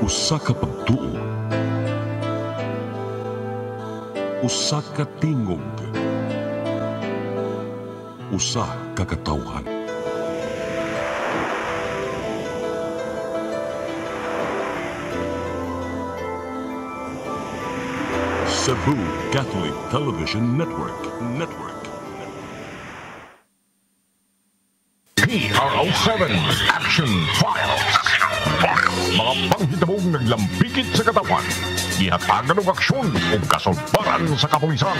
Usa ka pagtuo, usa ka tingog, usa ka katawhan. Cebu Catholic Television Network. PRO7 Action Files. Mga panghitabong naglambikit sa katawan, gihatagan ng aksyon o kasulbaran sa kapulisan.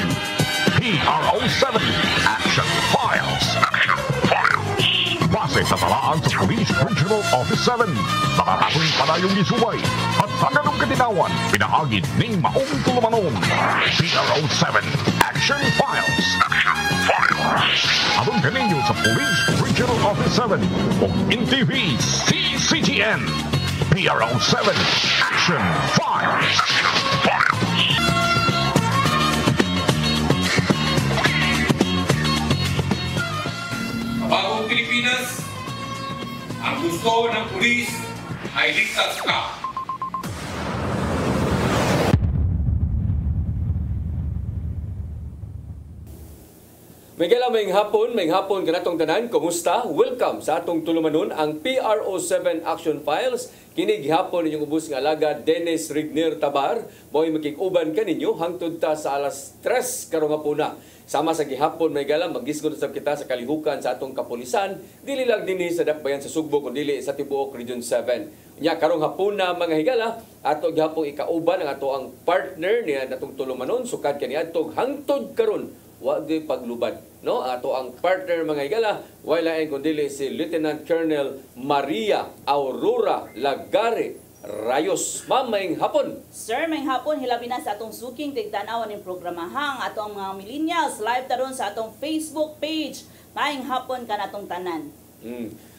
PRO7 Action Files. Base sa talaan sa Police Regional Office 7, nakakasong panayong gisubay at taganong katinawan, pinahagid ng maong tulumanon. PRO7 Action Files. Abang kaninyo sa Police Regional Office 7 o NTV CCTN. PRO7 Action Files. Bagong Pilipinas, ang gusto ng pulis ay ligtas ka. May hapon kanatong tanan, kumusta? Welcome sa atong tulumanon ang PRO7 Action Files. Kini gihapon inyong ubos nga alaga Dennis Rigner Tabar. Mo'y makikuban kaninyo hangtod ta sa alas 3 karong hapuna. Sama sa gihapon may galang magisgon sa kita sa kalihukan sa atong kapulisan, dili lang dinhi sa dakbayan sa Sugbo kundi sa tibuok Region 7. Nya karong hapuna mga higala, ato gihapon ikauban ang ato ang partner niya natong tulumanon sukad kaniadtong hangtod karon wag paglubad, no? Ato ang partner mga higala, wala ay kundi si Lieutenant Colonel Maria Aurora Lagare Rayos. Ma'am, maing hapon. Sir, maing hapon, hilabi na sa atong suking tigtanawan ng programahang atong mga millennials live taron sa atong Facebook page. Maing hapon ka natong tanan.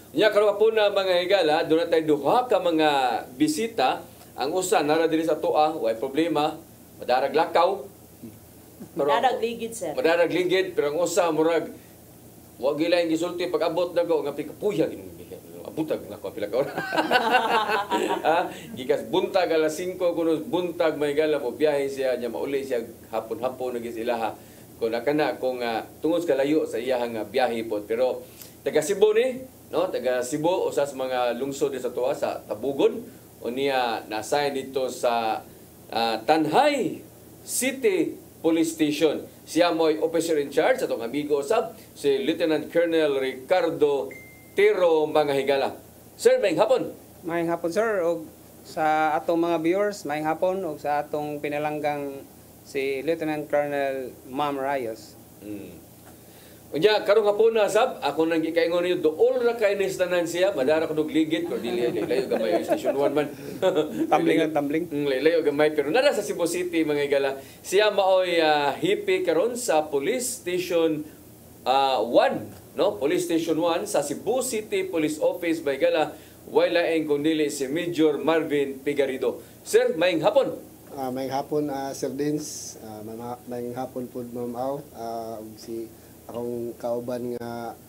Nya karon hapon na mga higala, doon tayo duha ka mga bisita. Ang usa nara diri sa tuwa, way problema, madarag lakaw. Madarag ligid, sir. Madarag ligid, pero ang usa murag wag gila yung gisulti pag abot na ko nga pikapuya butag na ko pila ka oras. Gikas buntag alas 5 kuno buntag may gala mo biyahe siya nya mauli siya hapon-hapon nagis ilaha. Kung nakana kung tungod ka layo sa iyahang biyahe po. Pero taga Cebu ni, no? Taga Cebu usas mga lungsod sa tuwa sa Tabugon unya na-assign dito sa Tanhay City Police Station. Siya mo'y officer in charge atong amigo usab si Lieutenant Colonel Ricardo Tiro mga higala. Sir, maing hapon. Maing hapon, sir. O sa atong mga viewers, maing hapon. O sa atong pinalanggang si Lieutenant Colonel Ma'am Rayos. Unya, karong hapon na sab, ako nang gikaingon niyo, dool ra kay nistanan siya, madara ko ligid, pero dili layo gamay Station 1 man. Tumbling. Layo gamay, pero nara sa Cebu City mga higala. Siya maoy hipi karon sa Police Station 1. No, Police Station 1 sa Cebu City Police Office by gala wala ang kundili si Major Marvin Pigarido. Sir, maing hapon. Maing hapon, Sir Dins. Maing hapon po, Ma'am Au. Si akong kauban nga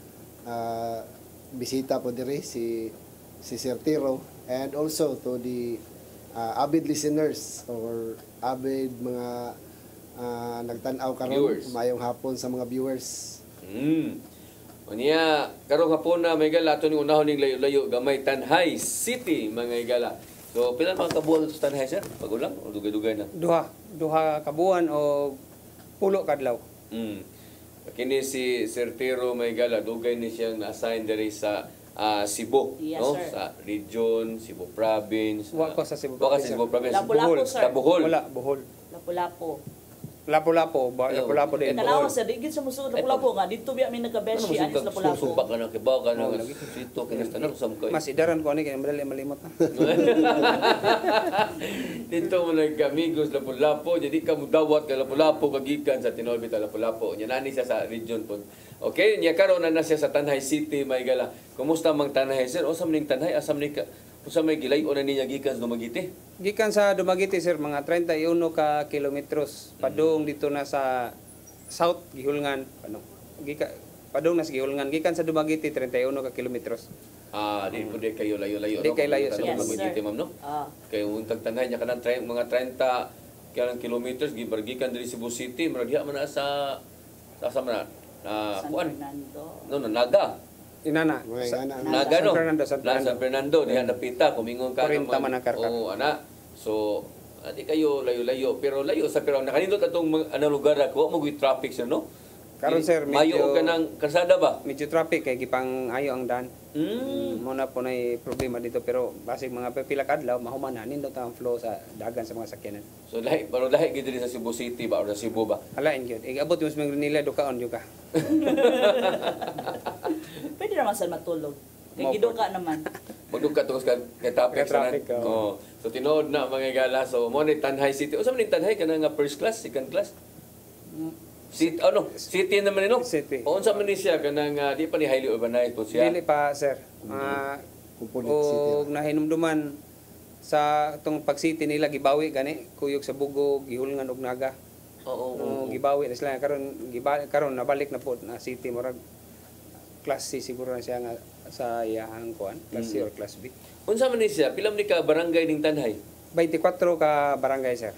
bisita po diri si Sir Tiro, and also to the avid listeners or avid mga nagtanaw karon. Mayong hapon sa mga viewers. Unya, karong hapon na may gala ato ni unahon ning layo-layo gamay Tanhay City mga higala. So pila man kabuan sa Tanhay, sir? Pagulang o dugay-dugay na? Duha kabuan o pulo kadlaw. Kini si Sir Tiro may gala dugay ni siyang na-assign diri sa Cebu, Yes, no? sir. Sa region, Cebu province. Wa ko sa Cebu Wa ka sa province, Cebu province. Lapu-lapu, sir. Sa Bohol. Wala, Bohol. Lapu-lapo. Lapu-lapo din. Kanawa sa digid sa musud Lapu-lapo nga dito biya mi nagka-beshi anis Lapu-lapo. Sumbak ka na kibaw ka na sito kinastanan sa mga. Mas idaran ko ani kay madali malimot na. Dito mo nag-amigos Lapu-Lapu, jadi ka mudawat ka Lapu-Lapu kagikan sa Tinolbit Lapu-Lapu. Nya nani siya sa region po. Okay, nya karon na siya sa Tanhay City may gala. Kumusta mang Tanhay, sir? Usam ning Tanhay, asam ni ka usa may gilayon na niya gikan sa Dumaguete? Gikan sa Dumaguete, sir, mga 31 ka kilometros. Padung dito na sa South Gihulngan, padung na sa Gihulngan. Gikan sa Dumaguete 31 ka kilometros. Di po di kayo layo-layo. Di kayo layo, sir. Yes, sir. Ma'am, no? Ah. Kaya kung tagtanay niya kanang mga 30 kanang kilometers gibargikan diri Cebu City, murag diha man na sa man San kuan. Fernando. No, Naga. Inana. Naga no. San Fernando, San Fernando. San Fernando diha napita kumingon ka 40 man ang karkar. Oo, ana. So di kayo layo-layo pero nakanindot atong lugar ako mo gi traffic sir no. Karon sir, mayo ka ng kalsada ba? Medyo traffic kay gipang ayo ang daan. Muna po na problema dito pero basig mga pipila ka adlaw mahuman na nindot ang flow sa dagan sa mga sakyanan. So pero dahil gid diri sa Cebu City ba or sa Cebu ba? Alain gyud. Igabot yung mga nila dukaon jud ka. Pwede naman sa matulog. Kay giduka naman. Magduka tungos kay traffic sa oh. So tinuod na mga gala. So mo ni Tanhay City. Unsa man ni Tanhay kana nga first class, second class? City naman ni no? City. O unsa man ni siya kanang di pa ni highly urbanized po siya. Dili pa sir. Component City. O nahinumduman sa itong pag-city nila gibawi gani kuyog sa Bugo gihulngan og Naga. Oo. Gibawi na sila karon nabalik na po na city murag class C siguro na siya nga sa iyang kuan, class C or class B. Unsa man ni siya? Pila man ni ka barangay ning Tanhay? 24 ka barangay sir.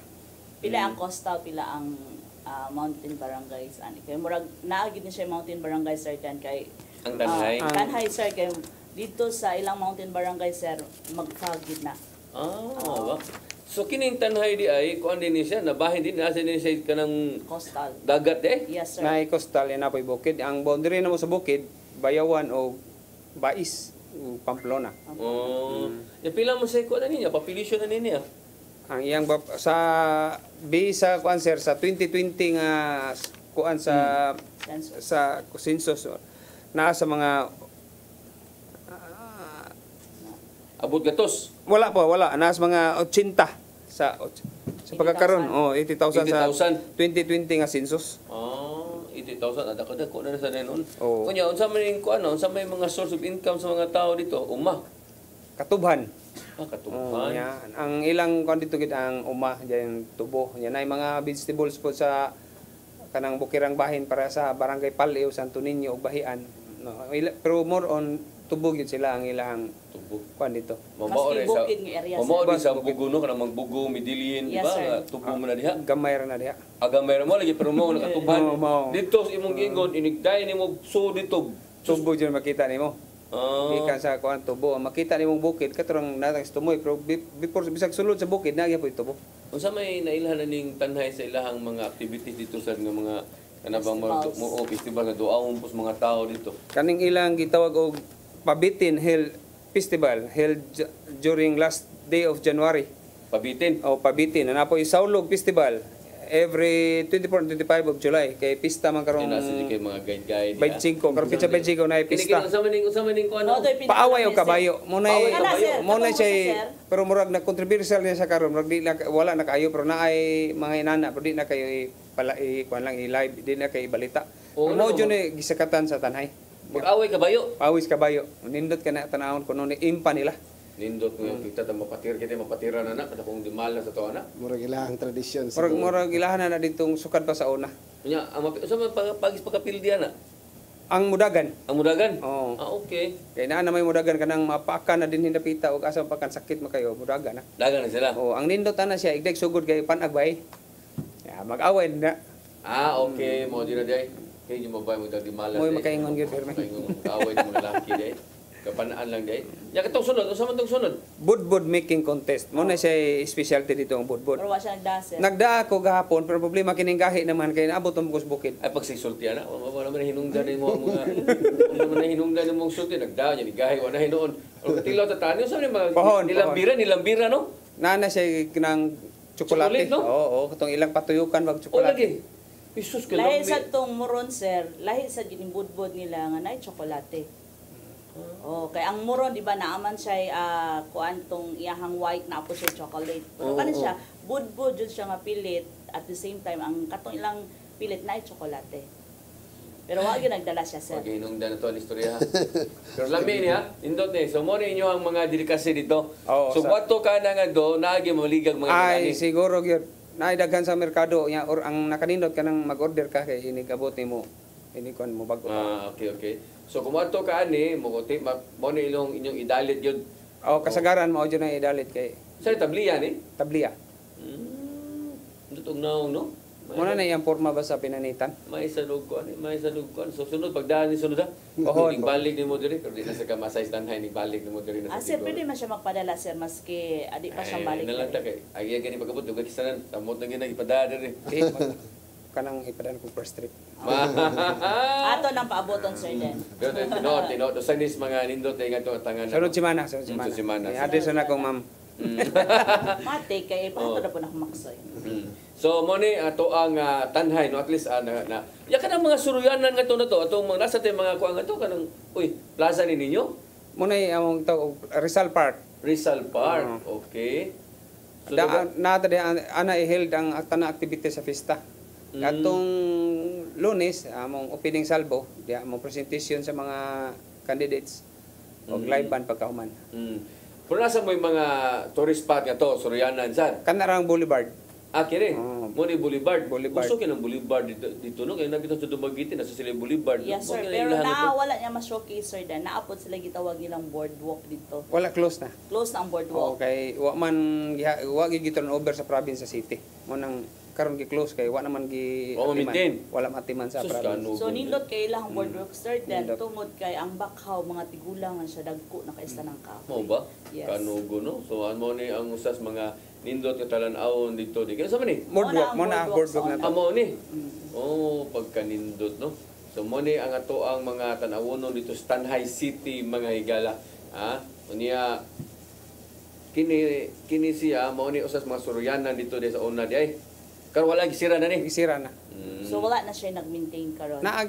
Pila ang coastal, pila ang mountain barangays ani. Kay murag naagid ni siya mountain barangay sir kan kay Ang Tanhay. Tanhay sir kay dito sa ilang mountain barangay sir magkagid na. Ba? So kining Tanhay di ay kuan din ni siya nabahin din asa din siya kanang Coastal. dagat Yes sir. Na coastal yan apoy bukid. Ang boundary na mo sa bukid Bayawan o Bais o Pamplona. Pila mo sa kuan niya, population na niya. Ang iyang sa bisa kuan sir sa 2020 nga kuan sa census naa sa mga Abot gatos. wala naa sa mga 80 sa pagkakaroon 80,000 sa 2020 nga census. 80,000 ada kada ko na sa denon. Oo. Kunya unsa man ning kuan unsa may mga source of income sa mga tao dito? Katubhan. Katubhan. Yan. Ang ilang kuan dito gid ang diyan tubo. Yan ay mga vegetables po sa kanang bukirang bahin para sa barangay Paleo, Santo Niño ug Bahian. No, pero more on tubo gid sila ang ilang tubo. Kuan dito. Mamoore sa bukid nga area, Mamoore sa Bugo no kanang magbugo midilin di Yes, ba? sir. Tubo mo na diha. Gamay ra na diha. Agamay mo lagi pero mo nakatubhan. Oo. Dito sa imong gingon inigday nimo so dito. Tubo dyan makita nimo. Gikan sa kuan tubo, makita nimong bukid katurang natang tumoy pero before bisag sulod sa bukid nagya po tubo. Unsa may nailhan ning Tanhay sa ilahang mga activities dito sa nga mga kanabang mga festival nga duawon pos mga tao dito. Kaning ilang gitawag og Pabitin Hill Festival held during last day of January. Pabitin. Pabitin na po Saulog Festival every 24 and 25 of July kay pista man karong kay mga guide 25 karong pizza 25 na pista. Unsa man ning kuno? Paaway og kabayo. Muna siya pero murag na controversial niya sa karon murag di na wala na kaayo pero naay mga inana pero di na kayo kuan lang i-live di na kay balita. Mo jud ni gisakatan sa Tanhay. Mag-away kabayo. Pawis kabayo. Nindot ka na tanawon kuno ni impa nila. Nindot mo kita ta mapatira na kada kung di mahal sa to ana. Murag ilahang tradisyon. Murag ilahan na ditong sukad pa sa una. Nya unsa man pagis pagkapildian na? Ang mudagan. Ang mudagan? Oo. Okay. Kay naa na may mudagan kanang mapakan na din hinapita og asa pakan sakit makayo mudagan na. Dagan na sila. Ang nindot ana siya igdag sugod kay panagbay. Mag-away na. Okay, mo di na day. Kay di mabay mo di malas. Moy makaingon gyud perme. Mag-away ng mga lalaki day. Kapanaan lang day. Ya katong sunod, unsa man tong sunod? Budbud making contest. Mo na siya specialty dito ang budbud. Pero wa siya nagdasel. Nagdaa ko gahapon pero problema kining gahi naman kay naabot ang bukos bukid. Ay pagsisulti ana, wala man hinungdan mo mga wala man hinungdan mo sulti nagdaa ni gahi wala hinuon. O katilaw ta tani sa mga nilambira no? Nana siya kinang tsokolate. No? Oo, katong ilang patuyukan wag tsokolate. Lagi. Isus ka Lahi sa tong muron sir, lahi sa gining budbud nila nga nay tsokolate. Kay ang muron di ba naaman siya kuan tong iyahang white na po siya chocolate. Pero kani siya budbud jud siya nga pilit at the same time ang katong ilang pilit nay tsokolate. Pero wa gyud nagdala siya sir. Okay, hinungdan na to ang istorya ha. Pero lami ni ha, indot ni. So mo ninyo ang mga delikasy dito. So wato ka na nga do naagi maligag mga ay siguro gyud naidaghan sa merkado or ang nakanindot kanang mag-order ka kay ini kabot nimo ini kon mo bago. Okay. So kung ato ka ani mo na inyong idalit yun. Kasagaran mo dyan ang idalit kay Sa tabliya ni? tabliya. Dutong naong no? Muna na iyang forma ba sa pinanitan? May sanog ko, So sunod pagdaan ni sunod ha. Ohon. Balik ni mo diri pero di na sa kamasay tanhay ni balik ni mo diri na sa. Sir, pwede man siya magpadala, sir, maski adi pa siyang balik. Nalang ta kay ay gani pagabot ug kisanan tamot na gina ipadaan diri. Kanang ipadaan ko first trip. Ato nang paaboton, sir, din. Pero tinod sanis mga nindot ay ngadto tangan. Sunod semana. Address na ko, ma'am. Mate, kay paano na po nakamaksoy. So mo ni ato ang tanhay no at least ya kanang mga suruyanan ngadto na to atong mga nasa tay mga kuan ngadto kanang plaza ni ninyo Muna among to Rizal Park. Rizal Park. Okay. So, ana i-held ang tanang activity sa fiesta. Atong Lunes among opening salvo, di among presentation sa mga candidates og live band pagkahuman. Pero nasa mo yung mga tourist spot nga to, Suryanan, saan? Kanarang Boulevard. Kini. Mo ni Boulevard. Boulevard. Gusto kinang Boulevard dito no kay nakita sa Dumaguete nasa sila Boulevard. Yes, sir. Pero wala niya ma-showcase, sir, dan naapod sila gitawag nilang boardwalk dito. Wala, close na. Close na ang boardwalk. Okay, wa gi turn over sa province sa city. Mo nang karon gi-close kay wa naman maintain. Wala matiman sa province. So nindot kay ilang boardwalk, sir, then tungod kay ang bakhaw mga tigulang siya dagko na kaista ng kahoy. Mo ba? Yes. Kanugo no. So mo ni ang usas mga nindot nga talan-awon dito di. Kaya sa man ni? Boardwalk na to. Amo ni. Pagkanindot no. So mo ni ang ato ang mga tan-awonon dito sa Tanhay City mga higala. Unya kini siya mo ni usas mga Suryanan dito sa una di ay. Karon wala gisira na ni. Gisira na. So wala na siya nag-maintain karon. Na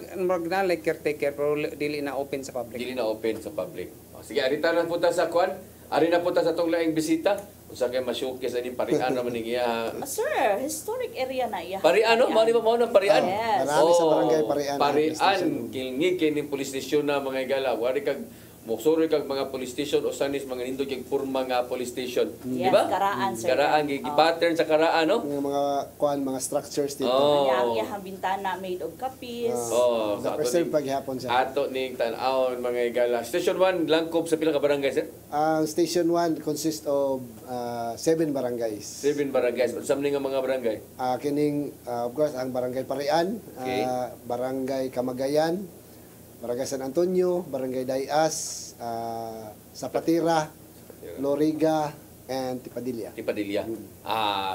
like caretaker pero dili na open sa public. Dili na open sa public. Sige, arita na punta sa kwan. Ari na punta sa tong laing bisita. Usa kay ma-showcase ani parian naman ni iya. Sir, historic area na iya. Parian no, mao ba na parian? Yes. Marami sa barangay Parian. Parian kilngi kini police station na mga igala. Wari kag moksuri kag mga police station o sanis mga nindot kag purma nga police station. Yes, Di ba? karaan, sir. Karaan gi-pattern sa karaan no. Yung mga structures dito. Ang iyang bintana made of kapis. Na-preserve paghihapon siya. Ato ning tan-awon mga igala. Station 1 langkob sa pila ka barangay sir? Ang Station 1 consists of 7 barangays. 7 barangays. Unsa man nga mga barangay? Kining, of course, ang Barangay Parian, Okay. Barangay Camagayan, Barangay San Antonio, Barangay Dayas, Zapatira, Loriga, and Tipadilla. Tipadilla.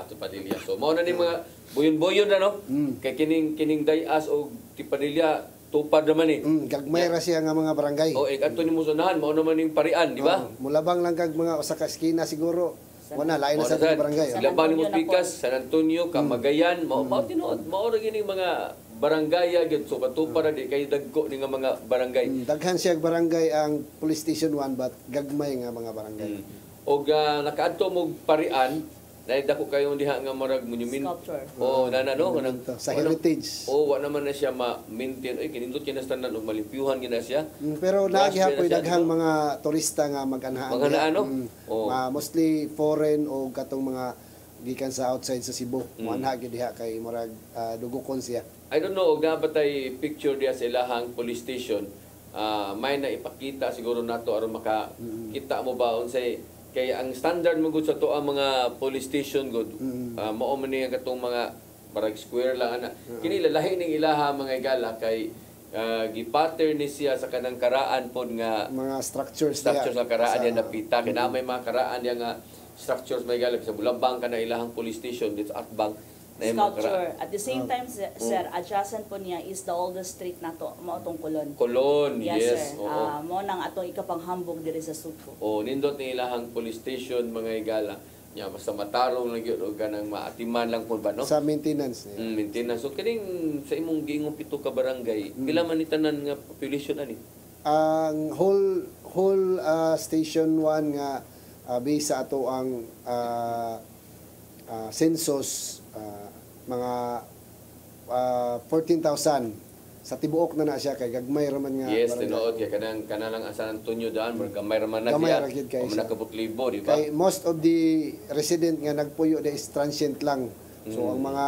Tipadilla. So mao na ni mga buyon-buyon na no. Kay kining Dayas o Tipadilla tupad naman ni. Gagmay ra siya nga mga barangay. Adto ni mo sunahan mao naman ning Parian, di ba? Mulabang lang kag mga usa ka eskina siguro. Wala lain na sa barangay. Laban ni Pikas, San Antonio, Camagayan, mao tinuod, mao ra gini mga barangay gyud so patupad di kay dagko ni nga mga barangay. Daghan siya barangay ang Police Station 1 but gagmay nga mga barangay. Og nakaadto mo Parian, dako kayo diha nga marag monument. Sculpture. Nana no kanang Sa heritage. wa naman na siya ma-maintain. Kinindot kinastanan og malimpyuhan gina siya. Pero nagihapoy daghang mga turista nga mag-anhaan. Mag-anhaan, no? Mostly foreign o katong mga gikan sa outside sa Cebu. Muanha gid diha kay murag dugukon siya. I don't know, og nabatay picture diya sa ilahang police station. May na ipakita siguro nato aron makakita mo ba unsay kay ang standard mo gud sa to ang mga police station gud mao man ni katong mga barag square lang ana. Kini lalahi ning ilaha mga igala kay gi-pattern ni siya sa kanang karaan pod nga Mga structures sa karaan diya napita kay na may mga karaan diya nga structures may igala sa Bulabang kana ilahang police station dito at Atbang. Sculpture. At the same time, sir, adjacent po niya is the oldest street na to, maotong Colon. Colon, Yes, yes. sir. Mo nang atong ikapanghambog diri sa Suco. Nindot ni ilahang police station mga igala. Nya basta matarong lang gyud og kanang maatiman lang pod ba no? Sa maintenance. Maintenance. So kining sa imong giingong pito ka barangay, pila man ni tanan nga population ani? Ang whole Station 1 nga base sa ato ang census mga 14,000 sa tibuok na siya kay gagmay ra man nga Yes, barangay. tinuod kay kanang lang ang San Antonio daan, gamay ra man na Gamay diya. ra gyud kay O siya. nakabutlibo, di ba? Kay most of the resident nga nagpuyo is transient lang. So ang mga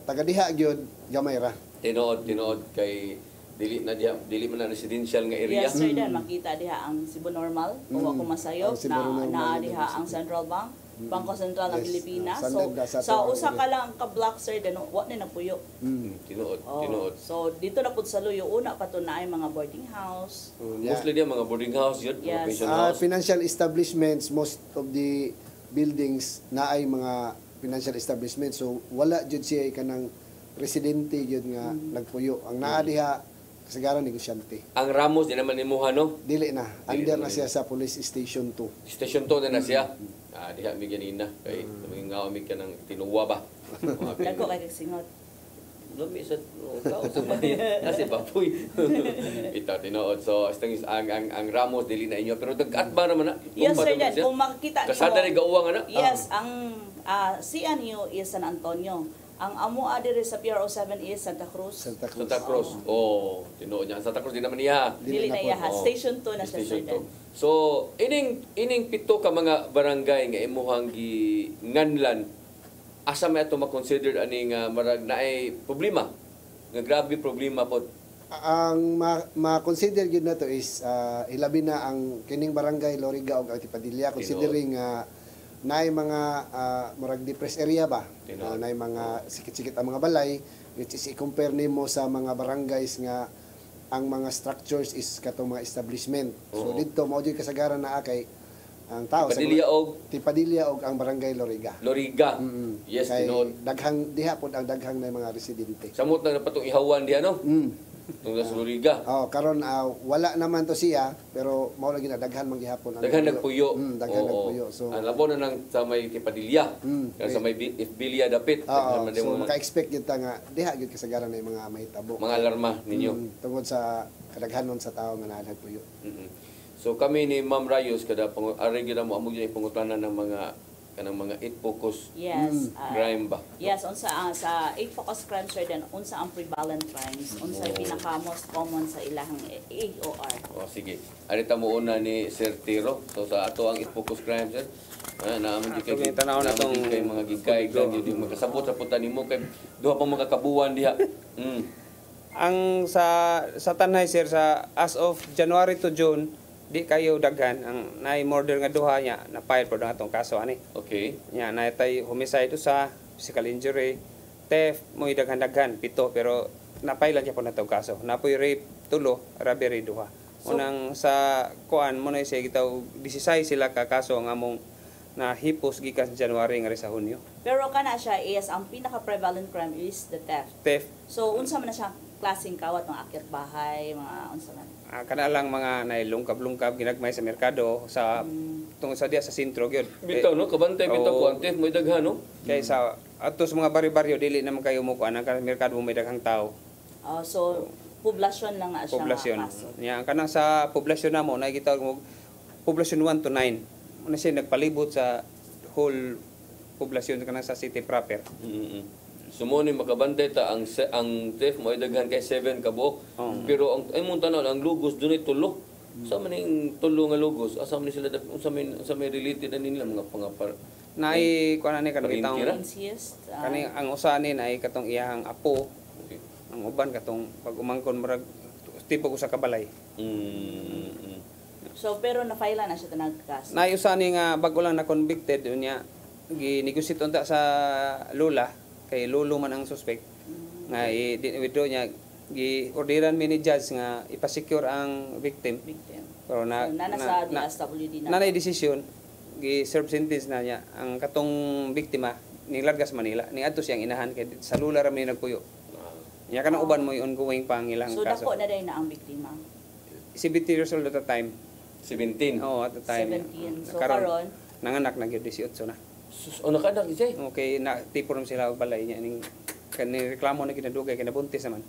taga diha gyud gamay ra. Tinuod kay dili man na residential nga area. Yes, sir, then makita diha ang Cebu Normal, o ako masayo, Ang Cebu Normal na University. diha ang Central Bank, Bangko Sentral ng Yes, Pilipinas. standard na So, sa sa atong usa ka area. lang ka block, sir, then wa na nagpuyo. Tinuod, Oh. tinuod. So, dito na pud sa Luyo, una pa to na ay mga boarding house. Mostly diya mga boarding house yun, mga Yes. pension house. Financial establishments, most of the buildings na ay mga financial establishments. So, wala jud siya kanang residente jud nga nagpuyo. Ang naa diha, kasagaran negosyante. Ang Ramos, di naman imuha, no? Dili na. Dili Under na na siya sa Police Station 2. Station 2 na siya. Diha mi ganina. Kay nga mi ka ng tinuwa ba? Dagko kay singot. Lumi sa tao sa bayan. Kasi baboy. Ito, tinuod. So, ang Ramos, dili na inyo. Pero dagkat ba naman na? Yes, Tumba sir, naman then siya. kung makikita Kasada ni gauwang na? Yes, ang CNU is San Antonio. Ang amo adire sa PRO7 is Santa Cruz. Santa Cruz. Santa Cruz. Oh, tinuod niya. Ang Santa Cruz, di naman niya. Dili na iya. Oo. Station 2 na siya, sir. Station then. 2. So, ining pito ka mga barangay nga imuhang ginganlan, asa may ato ma-consider ani nga marag na ay problema. Nga grabe problema po. Ang ma-consider yun na to is ilabi na ang kining barangay Loriga o Altipadilla considering naay mga murag depressed area ba, naay mga sikit-sikit ang mga balay, which is i-compare nimo sa mga barangays nga ang mga structures is katong mga establishment. So Oo. dito mao jud kasagaran naa kay ang tao Padilla og Tipadilla og ang barangay Loriga. Loriga. Mm-mm. Yes, Kay tinuod. daghang diha pod ang daghang na mga residente. Samot na patong ihawan diha, no? Tungod sa Loriga. Oh, karon wala naman to siya pero mao lagi na daghan man gihapon ang Daghan nagpuyo. daghan Oo. nagpuyo. So ang labo na nang sa may Tipadilla. Sa may Bilya dapit. Daghan man din so mga maka-expect gyud ta nga diha gyud kasagaran na mga mahitabo. mga alarma ninyo. Tungod sa kadaghanon sa tawo nga naa nagpuyo. So kami ni Ma'am Rayos kada ari gyud mo amo gyud pangutanan ng mga kanang mga 8 focus Yes. crime ba. Yes, unsa sa 8 focus crimes, sir, then unsa ang prevalent crimes, unsa yung pinaka most common sa ilahang AOR. O sige. Arita mo una ni Sir Tiro. So sa ato ang 8 focus crime sir. Naaman di kay Atong tanaw na tong kay mga gigay kan di makasabot sa putan nimo kay duha pa mga kabuwan diha. Ang sa tanay sir sa as of January to June di kayo daghan ang naay murder nga duha nya na file pod ang atong kaso ani. Okay. Nya naay tay homicide sa physical injury, theft mo daghan-daghan pito pero napay lang gyapon natong kaso. Napoy rape tulo, robbery duha. Unang sa kuan mo na siya gitaw 16 sila ka kaso nga among na hipos gikan sa January nga sa Hunyo. Pero kana siya is ang pinaka prevalent crime is the theft. Theft So unsa man na siya klaseng kawat, mga akyat bahay, mga unsa man. kana lang mga nailungkab-lungkab ginagmay sa merkado sa tungod sa diya sa sentro gyud. Bitaw no kabantay bitaw Oo. kuante mo daghan no. Kay sa ato sa mga baryo-baryo dili naman kayo mo kuan ang merkado mo may daghang tao. So poblasyon lang na siya Poblasyon. nga kaso. Nya kanang sa poblasyon namo nakikita mo poblasyon 1 to 9. Ano siya nagpalibot sa whole poblasyon kanang sa city proper. Sumuni makabantay ta ang theft mo daghan kay 7 ka buok. Pero ang ay mong tanan ang lugos dunay tulo. Sa maning tulo nga lugos asa man sila unsa may related na nila mga pangapar. Naay kuan ani kanang Pag-intira? itang Incest, kani ang usa ni naay katong iyahang apo, Okay. ang uban katong pag umangkon marag tipo usa ka balay. So pero na-file na siya tanang kaso. Naay usa ni nga bago lang na convicted unya ginegosyate unta sa lola kay lolo man ang suspect nga i-withdraw niya gi-orderan mi ni judge nga ipasecure ang victim Victim. pero So, nana sa DSWD na. nanay decision gi-serve sentence na niya ang katong biktima nilarga sa Manila ni adto siyang inahan kay sa lula ra mi nagpuyo niya kanang uban mo ongoing pang ilang So kaso dako na day na ang biktima. 70 years old at the time 17. oh at the time 17. So Karon, karon nanganak na gyud 18 na Sus, o nakadak siya. okay na tipo ram sila og balay niya ning kani reklamo na kinadugay kinabuntis naman.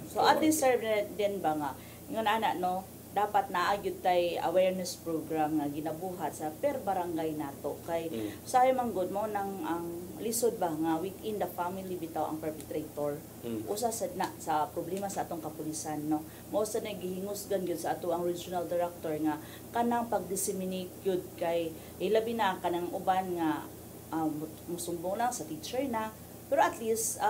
so at least sir din ba nga ingon ana no dapat naagyud tay awareness program nga ginabuhat sa per barangay nato kay sa man good mo nang ang lisod ba nga within the family bitaw ang perpetrator usa sad na sa problema sa atong kapulisan no mo sa nagihingusgan gyud sa ato ang regional director nga kanang pag-disseminate gyud kay ilabi na kanang uban nga musumbong lang sa teacher na pero at least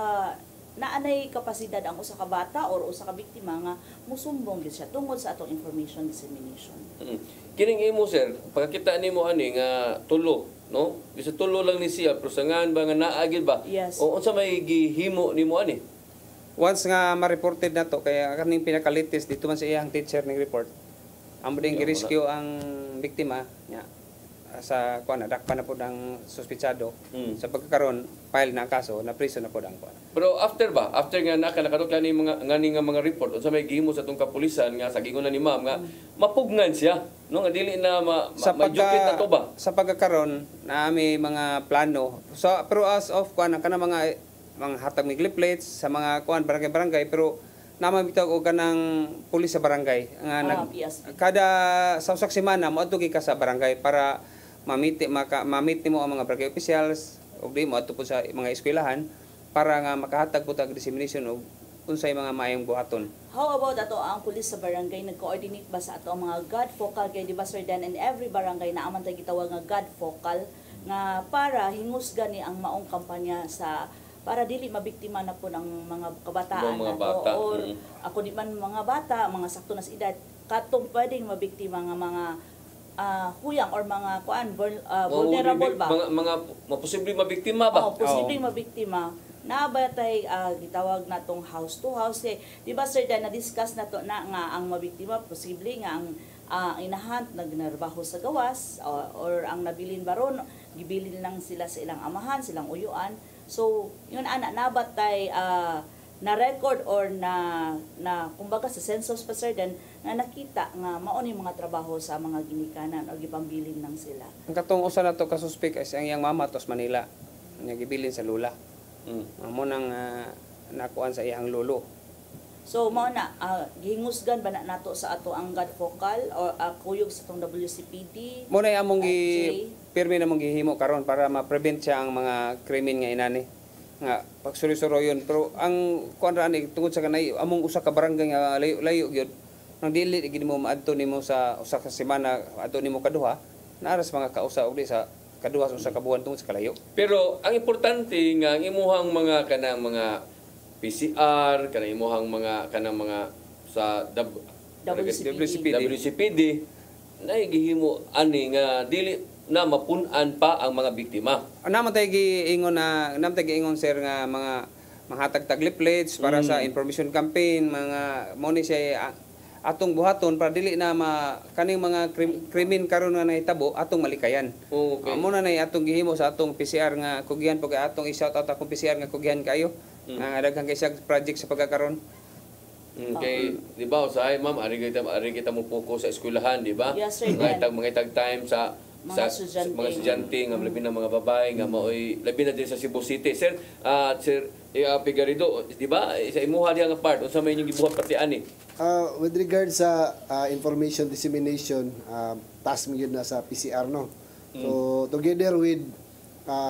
naanay kapasidad ang usa ka bata or usa ka biktima nga musumbong gid siya tungod sa atong information dissemination. Kining imo sir, pagkakita nimo ani nga tulo, no? Bisa tulo lang ni siya pero sangan ba nga naagil ba? Yes. O unsa may gihimo nimo ani? Once nga ma-reported na to, kaya kaning pinaka-latest dito man sa iyang teacher ning report. Amo ding gi-rescue ang biktima nya sa kuan dakpan na po ang suspitsado. Sa pagkakaroon file na ang kaso na prison na po ang kuan. Pero after nga nakadukla ni mga ngani nga mga report unsa may gihimo sa atong kapulisan nga sa gingon ni ma'am nga mapugnan siya, no, nga dili na ma-jukit na to ba? Sa pagkakaroon na may mga plano. So pero as of kuan kana mga hatag mig leaflets sa mga kuan barangay pero naman bitag og kanang pulis sa barangay nga kada sa usak semana moadto ka sa barangay para mamit mo ang mga barangay officials ug di mo adto po sa mga eskwelahan para nga makahatag po tag dissemination og unsay mga maayong buhaton. How about ato ang pulis sa barangay nag-coordinate ba sa ato ang mga God focal kay di ba Sir Dan, in every barangay na aman tay gitawag nga God focal nga para hingusgan ni ang maong kampanya sa para dili mabiktima na po ng mga kabataan mga bata. or ako di man mga bata, mga sakto na sa edad katong pwedeng mabiktima nga mga huyang or mga vulnerable ba? Mga posibleng mabiktima ba? Posibleng mabiktima. Nabatay gitawag natong house to house di ba Sir Dan, na-discuss na to na nga ang mabiktima posible nga ang inahan nagnarbaho sa gawas or ang nabilin baron gibilin lang sila sa ilang amahan, silang uyuan. So yun nabatay na record or na kumbaga sa census pa Sir Dan na nakita nga mao ni mga trabaho sa mga ginikanan o gipambilin lang sila. Ang katong usa na to ka suspect ay ang iyang mama tos Manila. Nya gibilin sa lula. Amo nang nakuan sa iyang lolo. So mao na gihingusgan ba na nato sa ato ang God focal or kuyog sa tong WCPD. Mo na among pirmi na mong gihimo karon para ma-prevent siya ang mga krimen nga inani. Nga pagsuri-suroyon pero ang kuan ra ni tungod sa kanay among usa ka barangay nga layo gyud. Nang dili gid mo maadto nimo sa usa ka semana adto nimo kaduha, naaras mga kausa og di sa kaduha sa usa ka buwan tungod sa kalayo. Pero ang importante nga ang imuhang mga kanang mga PCR kanang imuhang mga sa WCPD na gihimo ani nga dili na mapun-an pa ang mga biktima. Naman tayo giingon sir nga mga hatag tag leaflets para sa information campaign, mga money siya atong buhaton para dili na kaning mga krimen karon nga nahitabo atong malikayan. Okay. Amo na nay atong gihimo sa atong PCR nga kugihan pag atong i-shout out akong PCR nga kugihan kayo. Nga daghang kay siya project sa pagkakaron. Okay, di ba usahay ma'am, ari kita mo focus sa eskwelahan, di ba? Yes, sir. Mga itag time sa mga estudyante nga labi na mga babae nga maoy labi na din sa Cebu City. Sir, Sir Figarido, di ba? Sa imuha diha nga part unsa may inyong gibuhat pati ani? With regard sa information dissemination, task mo yun na sa PCR, no? So, together with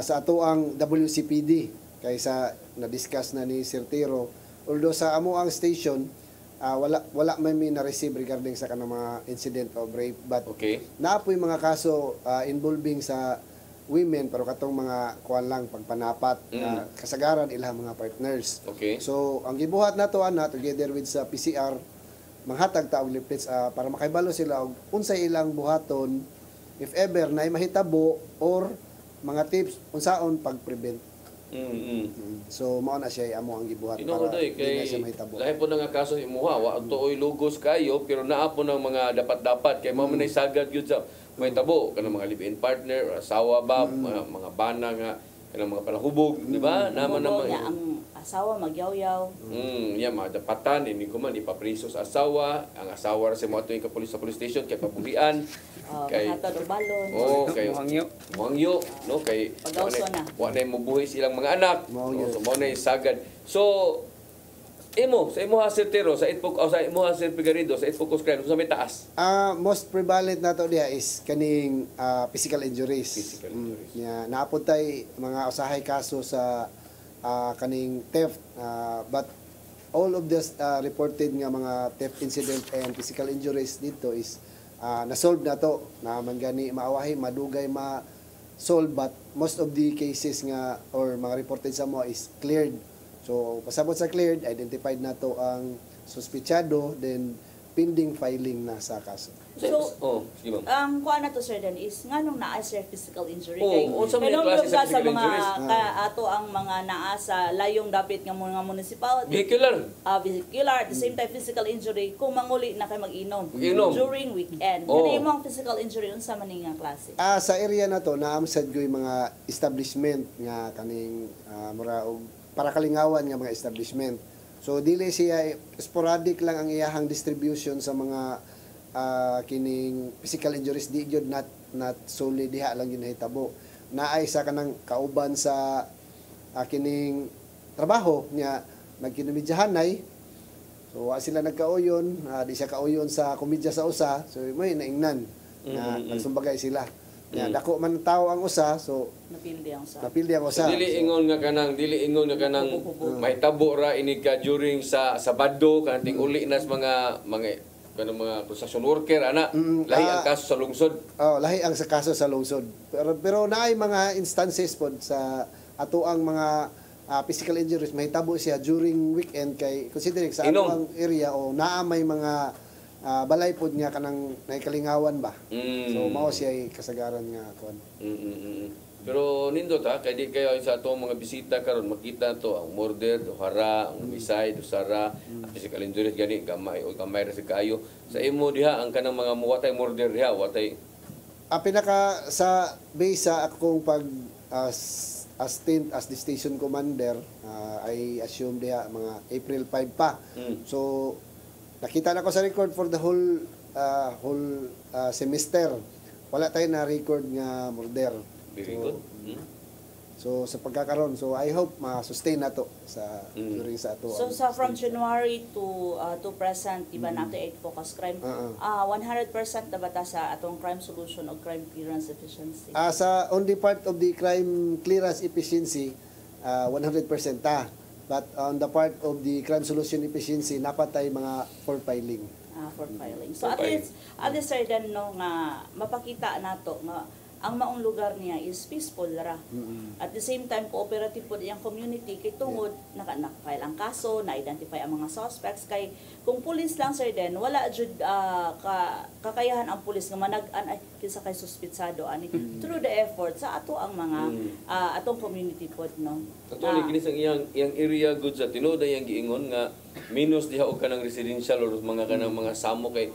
sa ato ang WCPD, kaysa na-discuss na ni Sir Tiro, although sa amo ang station, wala may na-receive regarding sa kanang mga incident of rape, but naapoy mga kaso involving sa women pero katong mga kuan lang pagpanapat kasagaran ilang mga partners. So ang gibuhat nato ana together with sa PCR manghatag ta og leaflets para makahibalo sila og unsay ilang buhaton if ever na mahitabo or mga tips unsaon pag-prevent. So mao na siya amo ang gibuhat para di na siya mahitabo. Lahi po nga kaso imuha wa tuoy lugos kayo pero naa po ng mga dapat kay mao man sagad gyud sa mahitabo kanang mga live-in partner, asawa ba, mga bana nga kanang mga palahubog, di ba? Naman ang asawa magyaw-yaw. Yan madapatan ini ko man ipapriso sa asawa, ang asawa ra sa mo atoy ka police sa police station kay pabuhian. Kay balon. Kay muangyo, no kay wa na mo buhi silang mga anak. So mo na sagad. So sa imo Sir Tiro sa imo Sir Figarido sa focus crime sa may taas. Most prevalent nato diha is kaning physical injuries. Naapod tay mga usahay kaso sa kaning theft, but all of this reported nga mga theft incident and physical injuries dito is na-solve na to, na man gani maawahi, madugay ma-solve, but most of the cases nga or mga reported sa mo is cleared So pasabot sa cleared, identified na to ang suspitsado, then pending filing na sa kaso. So, sige ma'am. ang kuha na to sir then is nganong naa sir physical injury unsa man yung klase sa sa physical mga injuries? ato ang mga naa sa layong dapit nga mga municipality Vehicular. vehicular at the same time physical injury kung manguli na kay mag-inom Mag-inom. during weekend Oo. kani mo ang physical injury unsa man nga klase Sa area na to, naamsad ko yung mga establishment nga kaning mura og para kalingawan nga mga establishment. So dili siya sporadic lang ang iyahang distribution sa mga kining physical injuries, di gyud not solely diha lang ginahitabo. Naay sa kanang kauban sa kining trabaho niya nagkinumidyahanay. So wa sila nagkauyon, di siya kauyon sa komedya sa usa, so may naingnan na nagsumbagay sila. Nya dako man tao ang usa, so napildi ang sa napildi ang usa. Dili ingon nga kanang mahitabo ra ini ka during sa Sabado kanang uli nas mga kanang mga construction worker ana lahi ang kaso sa lungsod. Lahi ang sa kaso sa lungsod. Pero naay mga instances pod sa ato ang mga physical injuries mahitabo siya during weekend kay considering sa ato ang area o naa may mga balay pod nga kanang naikalingawan ba. So mao siya kasagaran nga kon. Pero nindot kay di kayo sa ato mga bisita karon makita to ang murder, duhara, ang homicide, usara, physical injuries gani gamay ra sa kayo. Sa imo diha ang kanang mga watay murder diha, watay pinaka sa base sa akong pag stint as the station commander, I assume diha mga April 5 pa. So nakita na ko sa record for the whole semester. Wala tayo na record nga murder. very good. So sa pagkakaroon, so I hope ma-sustain na to sa during sa ato. So sa from January to present iba nato 8 focus crime 100% na bata sa atong crime solution o crime clearance efficiency. Sa on the part of the crime clearance efficiency 100% ta. But on the part of the crime solution efficiency napatay mga for filing. For filing. So at least sir then no nga mapakita nato nga ang maong lugar niya is peaceful ra. At the same time, cooperative po yung community kay tungod naka-file ang kaso, na-identify ang mga suspects kay kung police lang sir din, wala jud kakayahan ang police nga manag-an ay kinsa kay suspitsado ani through the effort sa ato ang mga atong community pod no. Actually kini sang iyang area good sa tinuod yang giingon nga minus diha og kanang residential or mga kanang mga samo kay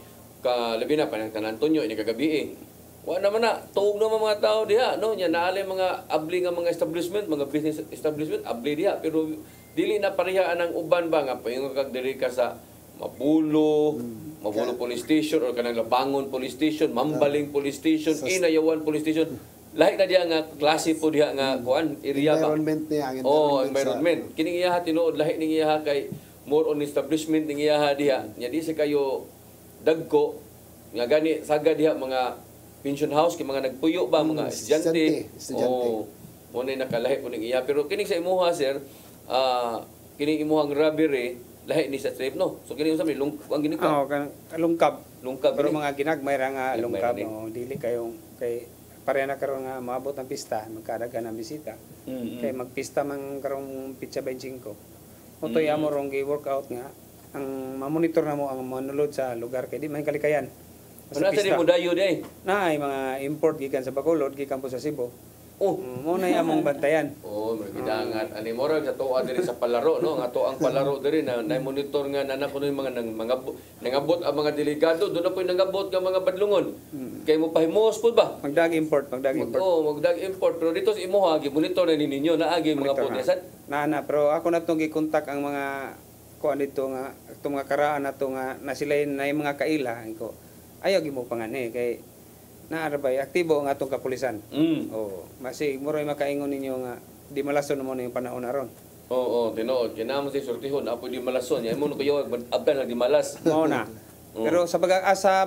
labi na panang San Antonio ini kagabi wa naman na tuog naman mga tao diha no nya naali mga abli nga mga establishment mga business establishment abli diha pero dili na parehaan ang uban ba nga paingon kag diri ka sa Mapulo Police Station or kanang Labangon Police Station, Mambaling Police Station, Inayawan Police Station. Lahi na diha nga klase po diha nga kuan area ba. Environment niya ang environment. Kining iyaha tinuod lahi ning iyaha kay more on establishment ning iyaha diha. Nya di sa kayo dagko nga gani saga diha mga pension house kay mga nagpuyo ba mga estudyante. Mo na nakalahi po ning iya pero kining sa imuha sir kining imuhang robbery lahi ni sa strip no. So kining sa mi ang ginikaw. Lungkab. Pero gini. mga ginagmay ra nga lungkab Ginagmay dili kayong kay pareha na karon nga maabot ang pista magkadagan ang bisita. Kay magpista man karong pitsa 25. Motoy amo rong gi-workout nga ang mamonitor na mo ang manulod sa lugar kay di man kalikayan. Ano sa di mo dayo day? Naay mga import gikan sa Bacolod gikan po sa Cebu. Mo na among bantayan. Magidangat ani mo ra sa tuwa diri sa palaro no nga ang palaro diri na monitor nga nana kuno mga nangabot ang mga delegado do na po nangabot nga mga badlungon. Kay mo pahimuos pud ba? Magdag import. Magdag import pero dito sa imuha gi-monitor na ninyo na agi mga putesan. Na pero ako na tong gi-contact ang mga kuan dito nga itong mga karaan nato nga na sila na mga kaila ko. Ayaw gi mo pangani kay naarabay aktibo ang atong kapulisan. Masi muroy makaingon ninyo nga di malason mo na yung panahon aron. Tinuod kinamo si sortihon apo di malason ya mo kayo abdan lang di malas. Mao na. Pero sa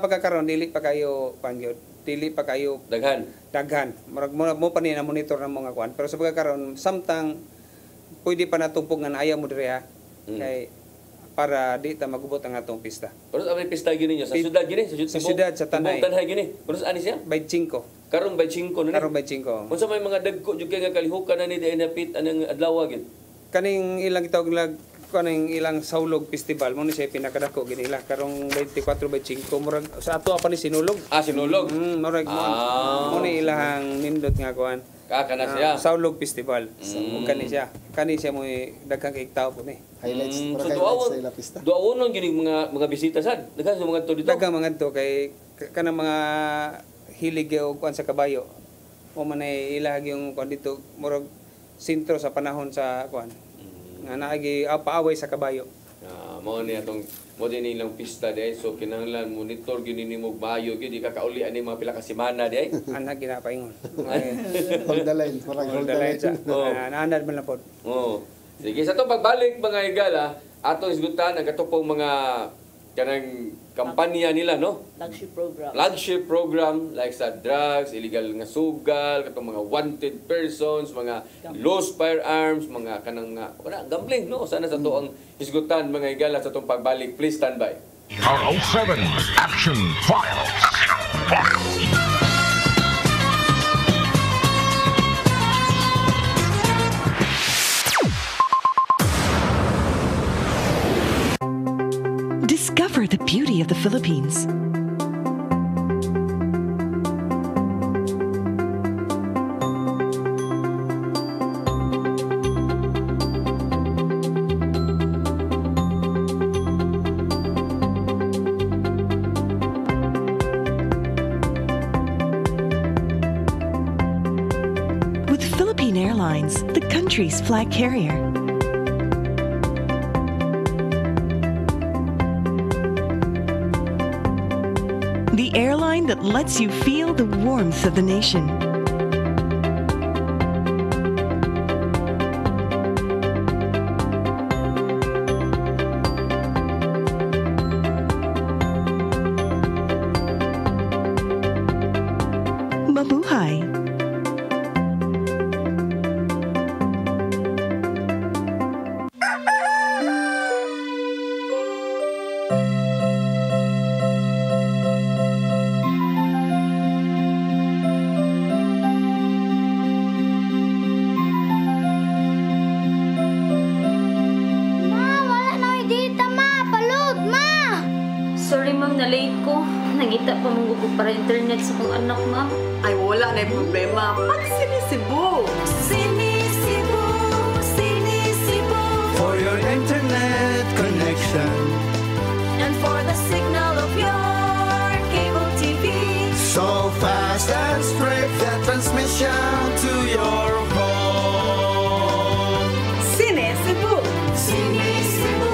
pagkakaron dili pa kayo pangyod. Dili pa kayo daghan. Murag mo pa ni na monitor na mga kuan pero sa pagkakaron samtang pwede pa natumpog nga ayaw mo diri ha. Kay para di ta magubot ang atong pista. Pero sa pista gini niyo sa syudad gini sa syudad sa Tanay. Tanay gini. Pero ani siya? 25. Karong 25 na ni. Karong 25. Unsa may mga dagko jud kay nga kalihukan na ni di napit anang adlaw gid. kaning ilang tawag lag kaning ilang Saulog Festival mo ni siya pinakadako ginila karong 24-25 murag sa ato pa ni sinulog. Sinulog. Murag mo ni ilang nindot nga kuan. Kana siya. Saulog Festival. Kani siya. Kani siya mo daghang kay tao po ni. Highlights So duawon lang gini mga bisita sad. Daghang sa mga to dito. Daghang mga to kay kanang mga hilig o kuan sa kabayo. O man ay ilag yung kuan dito murag sentro sa panahon sa kuan. Nga naagi paaway sa kabayo. Mao ni atong mo din ilang pista day so kinahanglan monitor gini nimo maayo gyud di ka kauli ani mga pila ka semana day. Anak ginapaingon. Hold the line. Hold the line. Naanad man lang pod. Sige sa to pagbalik mga higala atong isgutan ang katupong mga kanang kampanya nila no. Flagship program like sa drugs, illegal nga sugal, katong mga wanted persons, mga lost firearms, mga kanang mga gambling no. Sana sa to ang isgutan mga higala sa tong pagbalik. Please stand by. PRO7 Action Files. Discover the beauty of the Philippines. With Philippine Airlines, the country's flag carrier. The airline that lets you feel the warmth of the nation. Mabuhay! Sorry ma'am, na-late ko. Nangita pa mong gusto para internet sa kong anak ma'am. Ay wala na problema. Pag Sinisibu! Sinisibu, Sinisibu. For your internet connection. And for the signal of your cable TV. So fast and straight the transmission to your home. Sinisibu! Sinisibu,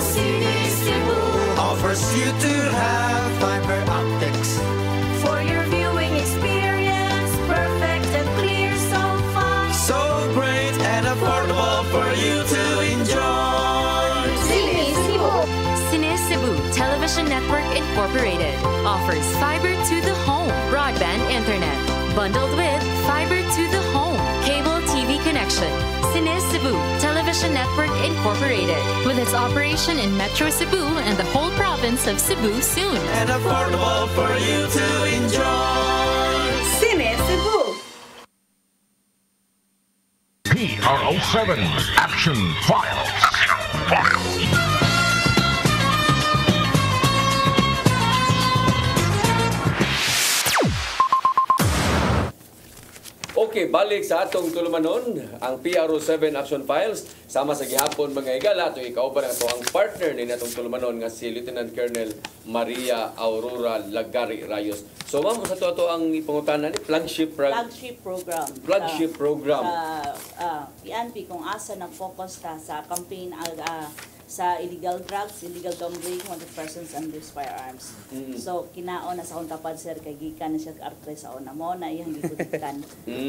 Sinisibu. Offers you to have fiber optics. For your viewing experience, perfect and clear so far. So great and affordable for you to enjoy. Sinisibu. Sinisibu Television Network Incorporated offers fiber to the home broadband internet bundled with fiber to the home cable TV connection. Sinisibu Television Network Incorporated with its operation in Metro Cebu and the whole province of Cebu soon. And affordable for you to enjoy. Sinisibu! PRO7 Action Files. Okay, balik sa atong tulumanon, ang PRO7 Action Files. Sama sa gihapon mga higala, itong ikauban ato ang partner ni natong tulumanon nga si Lieutenant Colonel Maria Aurora Lagari Rayos. So ma'am, sa to ang ipangutanan ni flagship program. Sa PNP kung asa nag-focus ta sa campaign sa illegal drugs, illegal gambling, wanted persons and loose firearms. So kinaon na sa akong tapad sir kay gikan na siya artre sa una mo na iyang gikudikan.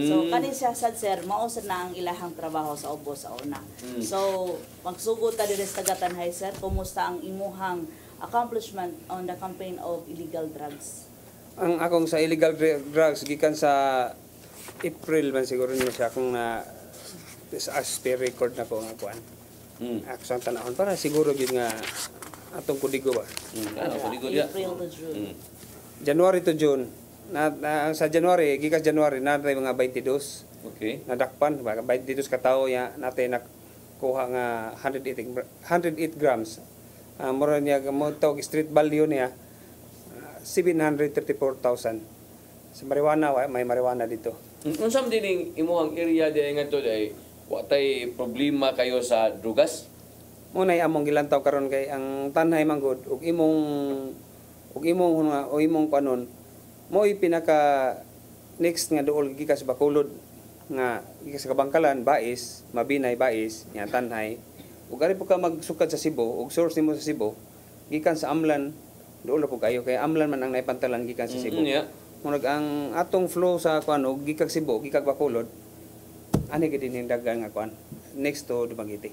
So kani siya sad sir mao sad na ang ilahang trabaho sa ubos sa una. So magsugod ta diri sa Tagatanhay sir, kumusta ang imuhang accomplishment on the campaign of illegal drugs? Ang akong sa illegal drugs gikan sa April man siguro niya siya kung na as per record na ko nga kuan. Ako sa tanahon para siguro gyud nga atong kudigo ba. April to June. January to June. Sa January, gikas January na mga 22. Okay. Nadakpan 22 ka tawo ya natin kuha nga 108 grams. Mura niya mo tawag street value niya 734,000. Sa marijuana may marijuana dito. Unsam dining imuhang area di nga to day wa tay problema kayo sa drugas? Munay among gilantaw karon kay ang tanhay manggod ug imong kanon mo'y pinaka next nga duol gikas Bacolod nga gikas Kabangkalan bais mabinay bais nya tanhay ug ari po ka magsukad sa Cebu ug source nimo sa Cebu gikan sa Amlan duol po kayo kay Amlan man ang naipantalan gikan sa Cebu. Murag ang atong flow sa kuan og gikag Cebu gikag Bacolod ani gid ning dagan nga kuan next to Dumaguete.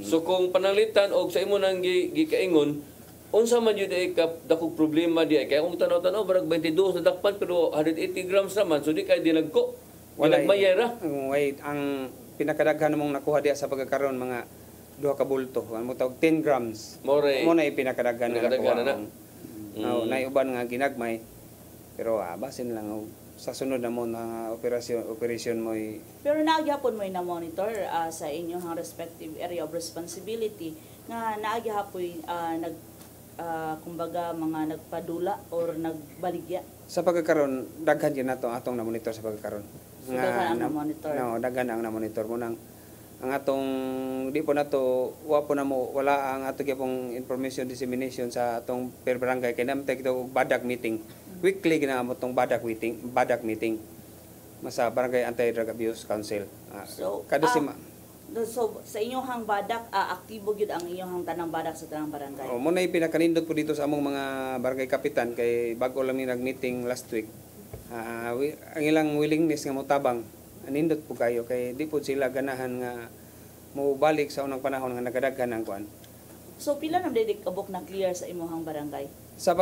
So kung pananglitan og sa imo nang gikaingon unsa man jud ay dakog problema di kay kung tanaw-tanaw barag 22 na dakpan pero 180 grams naman so di kay dinagko. Wala mayera. Wait, ang pinakadaghan mong nakuha diya sa pagkakaroon mga 2 ka bulto. Ano mo tawag 10 grams. Mo na pinakadaghan nga nakuha. Nay uban nga ginagmay. Pero basin lang sa sunod na mo na operasyon mo. Pero nagyapon mo na monitor sa inyong respective area of responsibility nga nagyapon kumbaga mga nagpadula or nagbaligya. Sa pagkakaroon daghan gyud nato atong na monitor sa pagkakaroon. So, daghan ang na-monitor. No, daghan ang na-monitor mo nang ang atong di po nato wala ang ato gyapong information dissemination sa atong per barangay kay namtay kita og badak meeting. Weekly ginamo tong badak meeting sa Barangay Anti-Drug Abuse Council. So, kada so sa inyong badak aktibo gyud ang inyong tanang badak sa tanang barangay. Mo na pinakanindot po dito sa among mga barangay kapitan kay bago lang ni nag-meeting last week. Ang ilang willingness nga motabang nindot po kayo kay di po sila ganahan nga mo balik sa unang panahon nga nagadaghan ang kuan. So pila na dedik kabok na clear sa imong barangay? Sa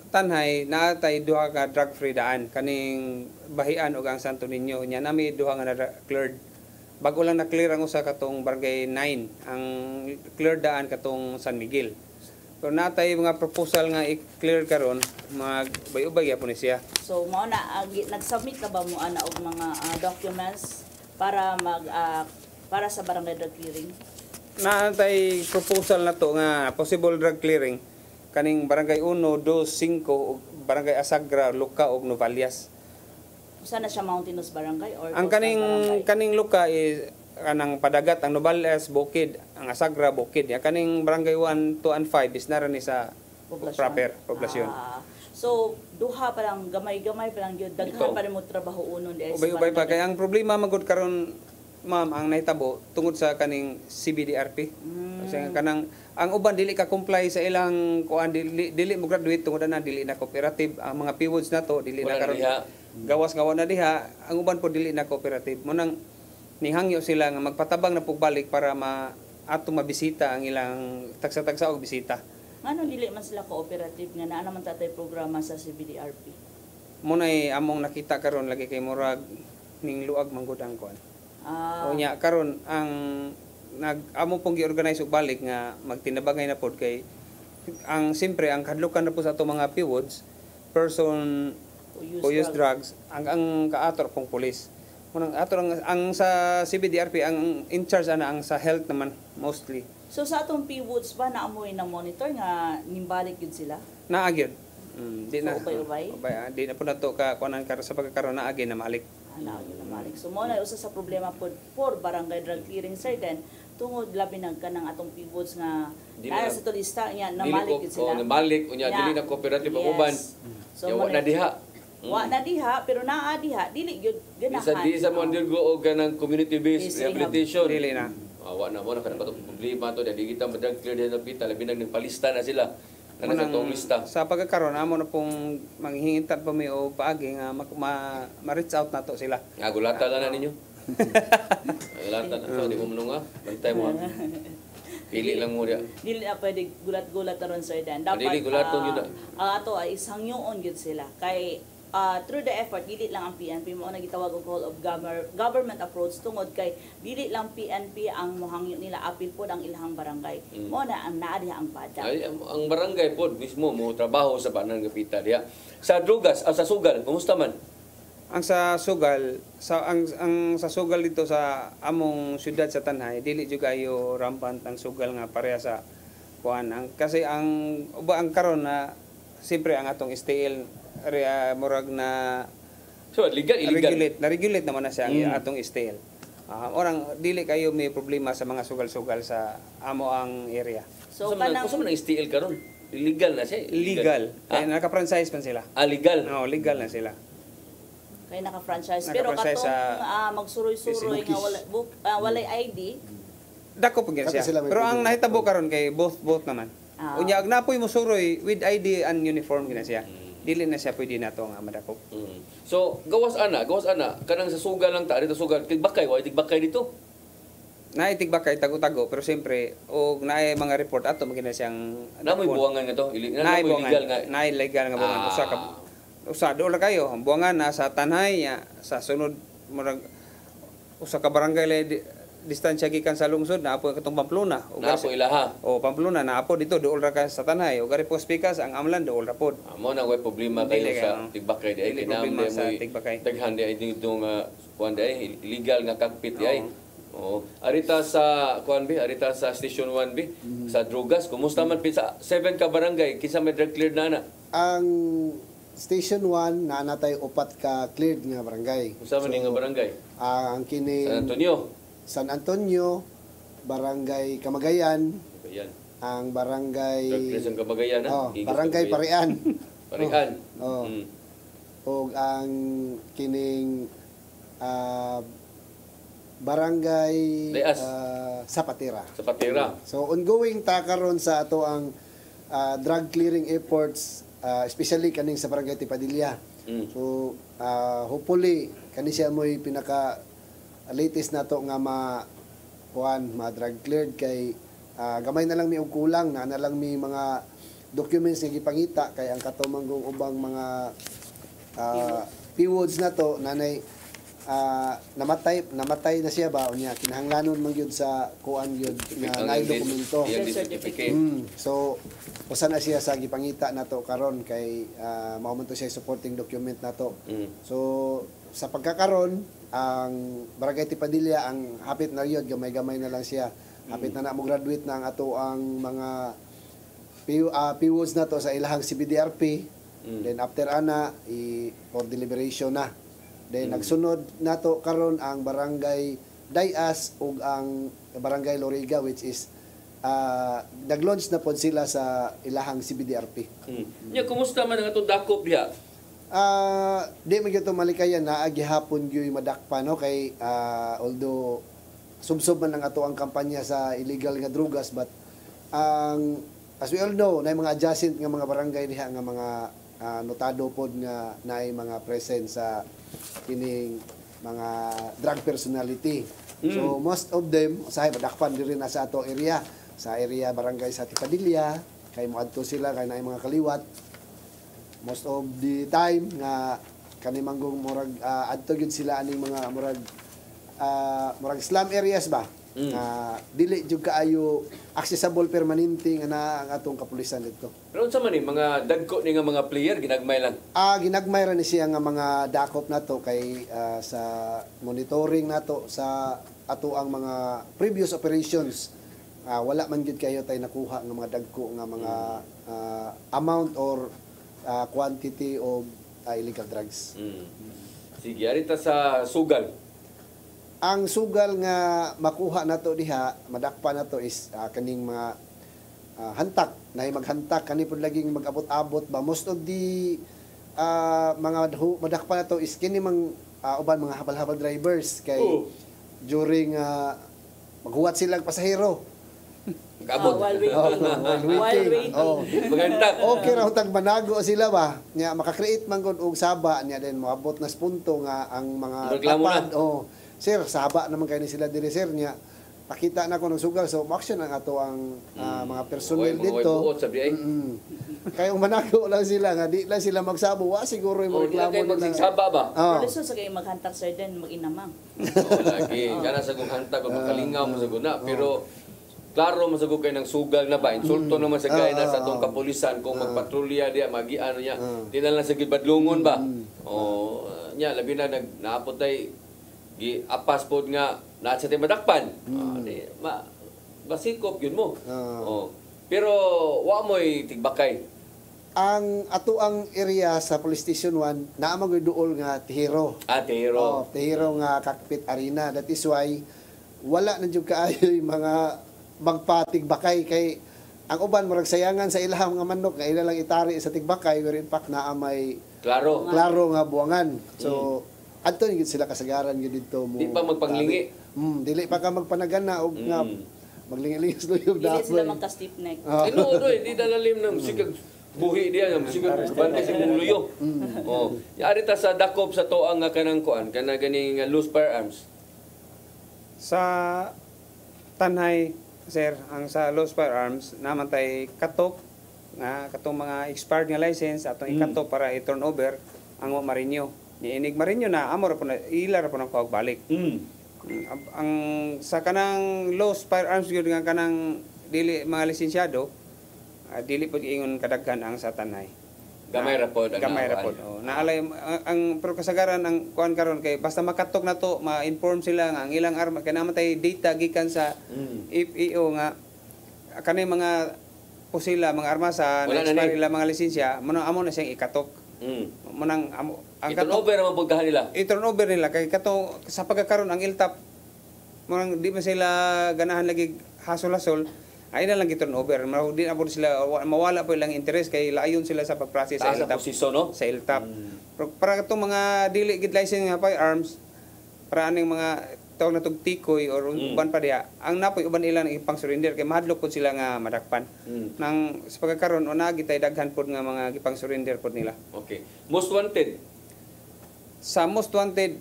tanhay naatay duha ka drug free daan kaning Bahian ug ang Santo Niño nya nami duha nga cleared. Bago lang na clear ang usa katong barangay 9 ang clear daan katong San Miguel. Pero natay mga proposal nga i-clear karon magbay-ubay gyapon ni siya. So mao na nag-submit na ba mo ana og mga documents para para sa barangay drug clearing? Natay proposal na to nga possible drug clearing kaning barangay 1, 2, 5 ug barangay Asagra, Luka ug Novalias. Usa na siya Mountainous barangay or ang kaning Luka is kanang padagat ang Novalias Bukid, ang Asagra Bukid. Ya kaning barangay 1, 2 and 5 is naran ni sa proper poblasyon. So duha pa lang gamay-gamay pa lang gyud daghan pa mo trabaho unon di. Ubay pa kay ang problema magud karon ma'am ang nahitabo tungod sa kaning CBDRP. Kasi kanang ang uban dili ka comply sa ilang kuan dili mo graduate tungod na dili na cooperative ang mga PWODs nato dili na karon gawas-gawa na diha ang uban po dili na cooperative mo nang nihangyo sila nga magpatabang na pugbalik para ato mabisita ang ilang tagsa-tagsa og bisita. Ngano dili man sila cooperative nga naa naman tatay programa sa CBDRP? Munay among nakita karon lagi kay murag ning luag manggod ang kuan. Unya karon ang amo pong gi-organize og balik nga magtinabangay na pod kay ang simpre ang kadlukan na po sa ato mga PWODs person who use drugs ang kaator pong pulis. Munang ator ang sa CBDRP ang in charge ana ang sa health naman mostly. So sa atong PWODs ba naamoy na monitor nga nimbalik gyud sila? Naa gyud. Di na. Ubay. Di na po nato ka kuanan sa pagkakaroon naa gyud na malik. So mo na usa sa problema pod for barangay drug clearing sir then tungod labi kanang atong PWODs nga naa sa turista nya namalik gyud sila. Namalik unya dili na cooperative ang uban. So wa na diha. Wa na diha pero naa diha dili gyud ganahan. Di sa mo undergo og kanang community based rehabilitation. Dili na. Wa na mo na kanang problema to di kita madag clear din pita labi nang palista na sila. Nasa tong lista. Sa pagkakaroon amo na pong manghihintat pa mi o paagi nga ma-reach out nato sila. Nga gulata lang na ninyo. Gulata na so di mo manunga. Bantay mo. Pili lang mo dia. Dili na pwede gulat-gulat ron sir dan. Dapat dili gulaton yun. Ato ay isangyoon gyud sila kay through the effort dili lang ang PNP mo na gitawag og whole of government approach tungod kay dili lang PNP ang mohangyo nila apil pod ang ilahang barangay mo na ang naa diha ang badak ang barangay pod mismo mo trabaho sa banang gapita diha sa drugas sa sugal kumusta man Ang sa sugal, ang sa sugal dito sa among syudad sa Tanay, dili jud kayo rampant ang sugal nga pareha sa kuan. Kasi ang karon na siyempre ang atong STL murag na so illegal. Na-regulate naman na siya ang atong STL. Orang dili kayo may problema sa mga sugal-sugal sa amo ang area. So kanang man ang STL karon? Illegal na siya. Legal. Kaya naka-franchise man sila. Legal. No, legal na sila. Kaya naka-franchise. Pero katong magsuroy-suroy nga walay ID. Dako pag siya. Pero ang nahitabo karon kay both naman. Unya ag napoy mo suroy with ID and uniform gina siya. Dili na siya pwede nato nga madakop. So gawas ana kanang sa sugal lang ta dito sugal tigbakay tigbakay dito. Naay tigbakay tago-tago pero siyempre og naay mga report ato magina siyang namoy buwangan nga to naay legal nga buwangan usa doon kayo ang buwangan na sa Tanay sa sunod murag usa ka barangay distansya gikan sa lungsod na apo katong Pamplona apo ilaha Pamplona na apo dito dool ra ka sa Tanay ug gari po speakers ang amlan dool ra pod amo na way problema kayo sa tigbakay di ay kinahanglan mo daghan di ay dito nga kuan di ay illegal nga cockpit di ay arita sa arita sa Station 1B sa Drugas kumusta man sa 7 ka barangay kinsa may drug cleared na ang Station 1 na natay 4 ka cleared nga barangay unsa man nga barangay ang kini San Antonio, Barangay Camagayan, ang Barangay Camagayan Barangay Parian. O ang kining Barangay Zapatera. So ongoing ta karon sa ato ang drug clearing efforts especially kaning sa Barangay Tipadilla. So hopefully kani siya mo'y pinaka latest na to nga drug cleared kay gamay na lang mi og kulang na lang mi mga documents nga gipangita kay ang katumanggong ubang mga PWODs na to nanay namatay na siya ba unya kinahanglanon man gyud sa kuan gyud nga naay dokumento so usa na siya sa gipangita nato karon kay mao man to siya supporting document nato so sa pagkakaron ang Barangay Tipadilla ang hapit na yun gamay-gamay na lang siya hapit na mo graduate na ang ato ang mga PWOs na to sa ilahang CBDRP then after ana for deliberation na then nagsunod nato karon ang Barangay Dayas ug ang Barangay Loriga which is nag-launch na pod sila sa ilahang CBDRP. Kumusta man ang atong dakop diha? Di man gyud malikayan na gihapon gyud madakpa no kay although subsob man ang ato ang kampanya sa illegal nga drugas but as we all know na mga adjacent nga mga barangay diha nga mga notado pod nga naay mga present sa kining mga drug personality. So most of them usahay madakpan diri na sa ato area sa area barangay sa Tipadilla kay moadto sila kay naay mga kaliwat most of the time nga kanimanggong murag adto gyud sila aning mga murag slum areas ba dili jud kaayo accessible permanente nga na ang atong kapulisan dito. Pero unsa man ni mga dagko ni nga mga player ginagmay lang? Ginagmay ra ni siya nga mga dakop nato kay sa monitoring nato sa ato ang mga previous operations wala man gid kayo tay nakuha nga mga dagko nga mga amount or quantity of illegal drugs. Sige, arita sa sugal. Ang sugal nga makuha nato diha, madakpa nato is kaning mga hantak, naay maghantak kani pud laging mag-abot-abot ba most of the mga madakpa nato is kini uban mga habal-habal drivers kay during maghuwat silang pasahero. While waiting. Maganda. Okay raw tag manago sila ba? Nya maka-create man gud og saba nya then moabot na punto nga ang mga tapad. Sir, saba naman kay ni sila diri sir nya. Pakita na ko ng sugal so action ang ato ang mga personnel dito. Kaya manago lang sila nga di lang sila magsabo wa siguro mo reklamo nila. Magsaba ba? Pero sa kay maghantak sir den mag-inamang. Lagi kana sa kung hantak o makalingaw mo sa guna pero klaro masagog kay ng sugal na ba insulto naman sa gaya na sa atong kapulisan kung magpatrolya diya magiano niya di na lang sa gibadlungon ba nya labi na naapot tay apas pod nga na sa timadakpan. Basikop yun mo. Pero wa mo'y tigbakay. Ang ato ang area sa Police Station 1 naa man duol nga Tihiro. Tihiro. Tihiro nga Cockpit Arena. That is why wala na jud kaayo yung mga magpatigbakay kay ang uban murag sayangan sa ilang mga manok nga ila lang itari sa tigbakay pero in fact naa may klaro nga buwangan. So adto gid sila kasagaran gid dito mo. Di pa magpanglingi. Dili pa ka magpanagana og nga maglingi-lingi sa luyog na. Dili sila magka-stiff neck. Di dalalim ng sikag buhi diya ng sikag bantay sa mong luyo. Yari ta sa dakop sa toang nga kanang kuan kana ganing loose firearms. Sa Tanhay, sir, ang sa loose firearms naman tay katok nga katong mga expired nga license atong ikatok para i-turn over ang marinyo. Niinig marinyo na amor po na ilar po nang balik. Ang sa kanang loose firearms gyud nga kanang dili mga lisensyado, dili pud ingon kadaghan ang sa Tanhay. Gamay ra pod. Gamay ra pod. Naalay ang pero kasagaran ang kuan karon kay basta makatok na to, ma-inform sila nga ang ilang arma kay naman tay data gikan sa FEO nga kanay mga pusila, mga armasa na expire nila mga lisensya, amo na siyang ikatok. Manang ang i-turn over naman pagdahan nila. I-turn over nila kay kato sa pagkakaroon ang iltap manang di man sila ganahan lagi hasol-hasol. Ay na lang i-turn over. Di na po sila, mawala po ilang interest kay layon sila sa pag-process sa LTAP. Sa LTAP. Pero para itong mga dili gid license nga firearms, para aning mga tawag na tog tikoy or uban pa diha, ang napoy uban ilang ipang surrender kay mahadlok po sila nga madakpan. Nang sa pagkakaroon, una gitay daghan po nga mga gipang surrender po nila. Okay. Most wanted? Sa most wanted,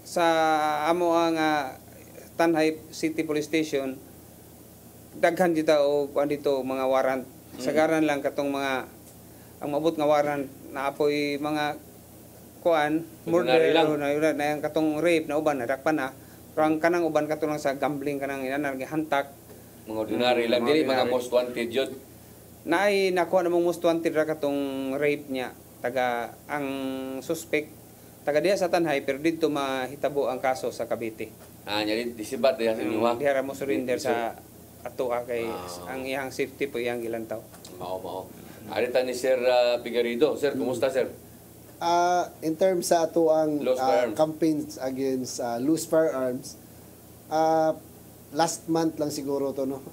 sa amo ang Tanhay City Police Station, daghan dito o dito mga warrant. Sagaran lang katong mga ang mabot nga warrant na apoy mga kuan murder na yung katong rape na uban nadakpan na. Pero ang kanang uban katong sa gambling kanang inanar hantak mga ordinary lang dili mga most wanted jud. Naay nakuha namong most wanted ra katong rape niya taga ang suspect taga diha sa Tanhay pero dito mahitabo ang kaso sa Cavite. Nya disibat diha sa inyo. Diha mo surrender sa ato kay ang iyang safety po iyang ilantaw. Mao. Arita ni Sir Figueredo. Sir, kumusta sir? In terms sa ato ang campaigns against loose firearms, last month lang siguro to no,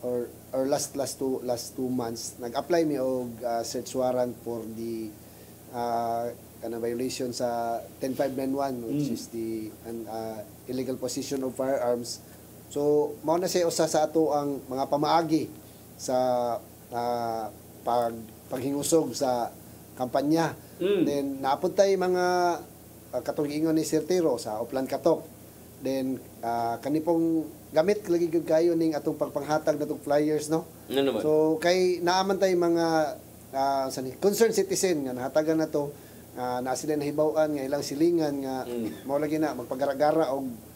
or last 2 months nag-apply mi og search warrant for the kana violation sa 10591 which is the illegal possession of firearms. So, mao na siya usa sa ato ang mga pamaagi sa paghingusog sa kampanya. Then, naapod tayo mga katong ingon ni Sir Tiro sa Oplan Katok. Then, kanipong gamit lagi gyud kayo ning atong pagpanghatag natong flyers, no? So, kay naaman tayo mga concerned citizen nga nahatagan na to, na sila nahibaw-an nga ilang silingan nga mao lagi na magpagara-gara og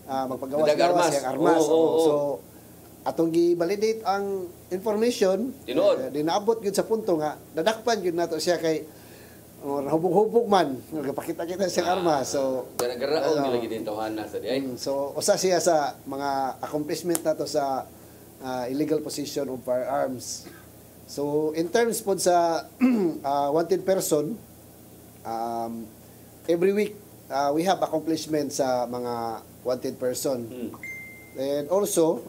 magpagawas-gawas ang armas. So atong gi-validate ang information, dinaabot gyud sa punto nga dadakpan gyud nato siya kay hubog-hubog man nagpakita-kita siyang armas. So garagaraon lagi din tawhana sa diay. So usa siya sa mga accomplishment nato sa illegal possession of firearms. So in terms po sa wanted person, every week we have accomplishment sa mga wanted person. And also,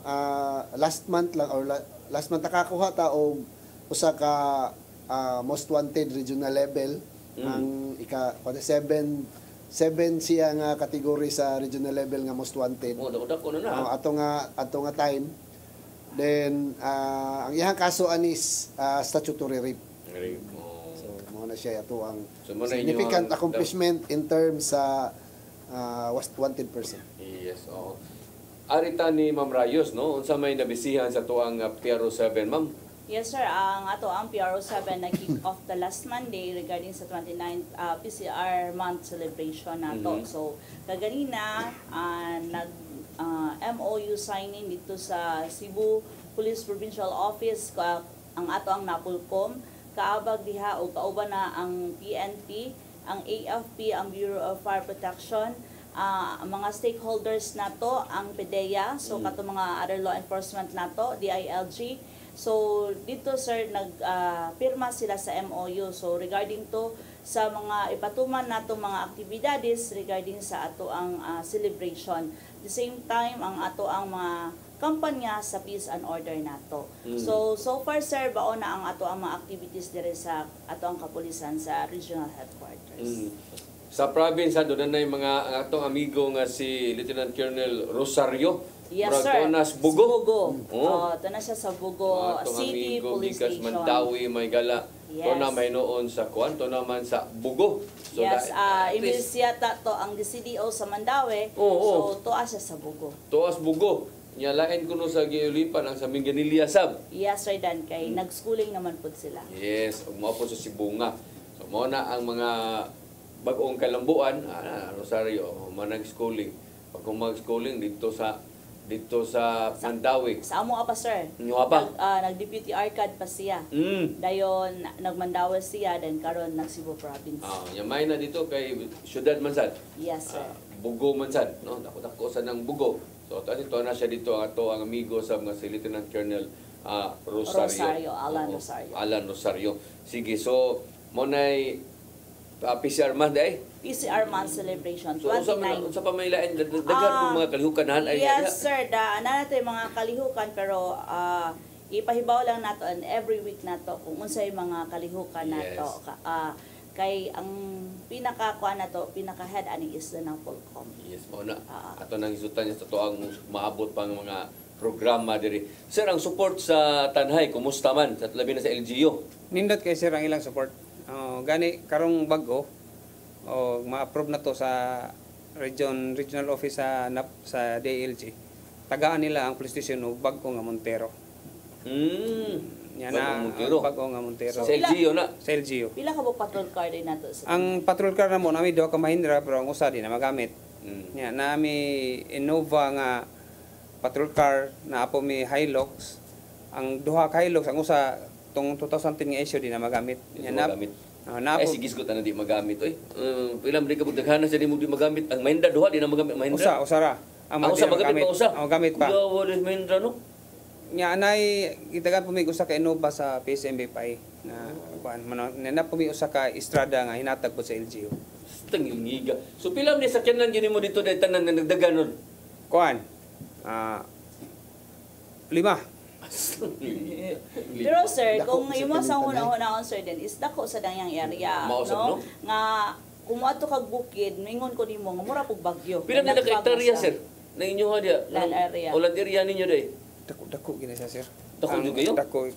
last month nakakuha ta og usa ka most wanted regional level ang seven siya nga category sa regional level nga most wanted. Dako na. Ato nga time. Then ang iyang kaso anis statutory rape. So mo na siya ato ang significant accomplishment in terms sa wanted person. Yes, oo. Arita ni Ma'am Rayos, no? Unsa may nabisihan sa tuang PRO7, Ma'am? Yes, sir. Ang PRO7 na-kick off the last Monday regarding sa 29th PCR month celebration nato. So, kaganina, MOU signing dito sa Cebu Police Provincial Office, ang ato ang Napolcom, kaabag diha o kauban na ang PNP, ang AFP, ang Bureau of Fire Protection, ang mga stakeholders nato, ang PDEA, so kato mga other law enforcement nato, DILG. So dito sir pirma sila sa MOU. So regarding to sa mga ipatuman nato mga aktibidades regarding sa ato ang celebration. At the same time ang ato ang mga kampanya sa peace and order nato. So far sir bao na ang ato ang mga activities dire sa ato ang kapulisan sa regional headquarters. Sa province doon na yung mga atong amigo nga si Lieutenant Colonel Rosario. Yes sir. Nas Bugo. Ito na siya sa Bugo City Police Bikas, Station. Mandawi, Maygala. Yes. To na may noon sa Kuan, to naman sa Bugo. So yes, imbis yata to ang DCDO sa Mandawi. So tuwa siya sa Bugo. Tuas Bugo. Nya lain kuno sa giulipan ang sa Minganilya sab. Yes sir Dan kay nag-schooling naman pud sila. Yes, ug mao po sa Sibunga. So mao na ang mga bag-ong kalambuan, Rosario, manag-schooling. Pag mag-schooling dito sa Mandawi. Sa amo apa sir? Inyo apa? Nag-deputy arcad pa siya. Dayon nagmandawi siya then karon nag Cebu province. Yamay na dito kay Syudad Mansad. Yes sir. Bugo Mansad, no? Dako sa nang Bugo. So ito na siya dito ang amigo sa mga si Lieutenant Colonel Rosario. Alan Rosario. Sige, so mo nay PCR man day. PCR month celebration, So, 29. sa pamailaan, dagan po mga kalihukan ay yes, sir. Natin mga kalihukan, pero ipahibaw lang nato and every week nato kung unsay mga kalihukan nato. Kay ang pinaka-kuan nato, pinaka-head ani is ng Polcom. Yes, mo na. Ato nang isutan niya sa ang maabot pang mga programa diri. Sir, ang support sa Tanhay, kumusta man? Sa labi na sa LGU? Nindot kay sir ang ilang support. Gani karong bag-o ma-approve na to sa regional office sa DILG. Tagaan nila ang police station og bag-o nga Montero. Yan na bag-o nga Montero. Sa LGU na. Sa LGU. Pila ka mo patrol car din nato sa ang patrol car na mo nami do ka Mahindra pero ang usa di na magamit. Yan nami Innova nga patrol car na apo mi Hilux. Ang duha ka Hilux ang usa tong 2010 nga issue di na magamit. Yan na magamit. Sige gisgot na di magamit oy. Ilang di ka bugdaghana sa di mo di magamit. Ang Mahindra duha di na magamit Mahindra. Usa ra. Ang usa magamit pa usa. Gamit pa. Gawa din Mahindra no. Nya anay gitagan pumi usa ka Innova sa PSMB pa na kuan na pumi usa ka Estrada nga hinatag po sa LGU. Tangingiga. So pila man sakyanan gini mo dito daytan nang nagdaganon. Kuan. 5. Pero sir, kung imo sa una-una sir din is dako sa dangyang area, no? Nga kumuadto kag bukid, mingon ko nimo nga mura pug bagyo. Pila na ka hektarya sir? Na inyo ha dia? Land area. O land area ninyo day? Dako gina siya sir. Dako jud kayo? Dako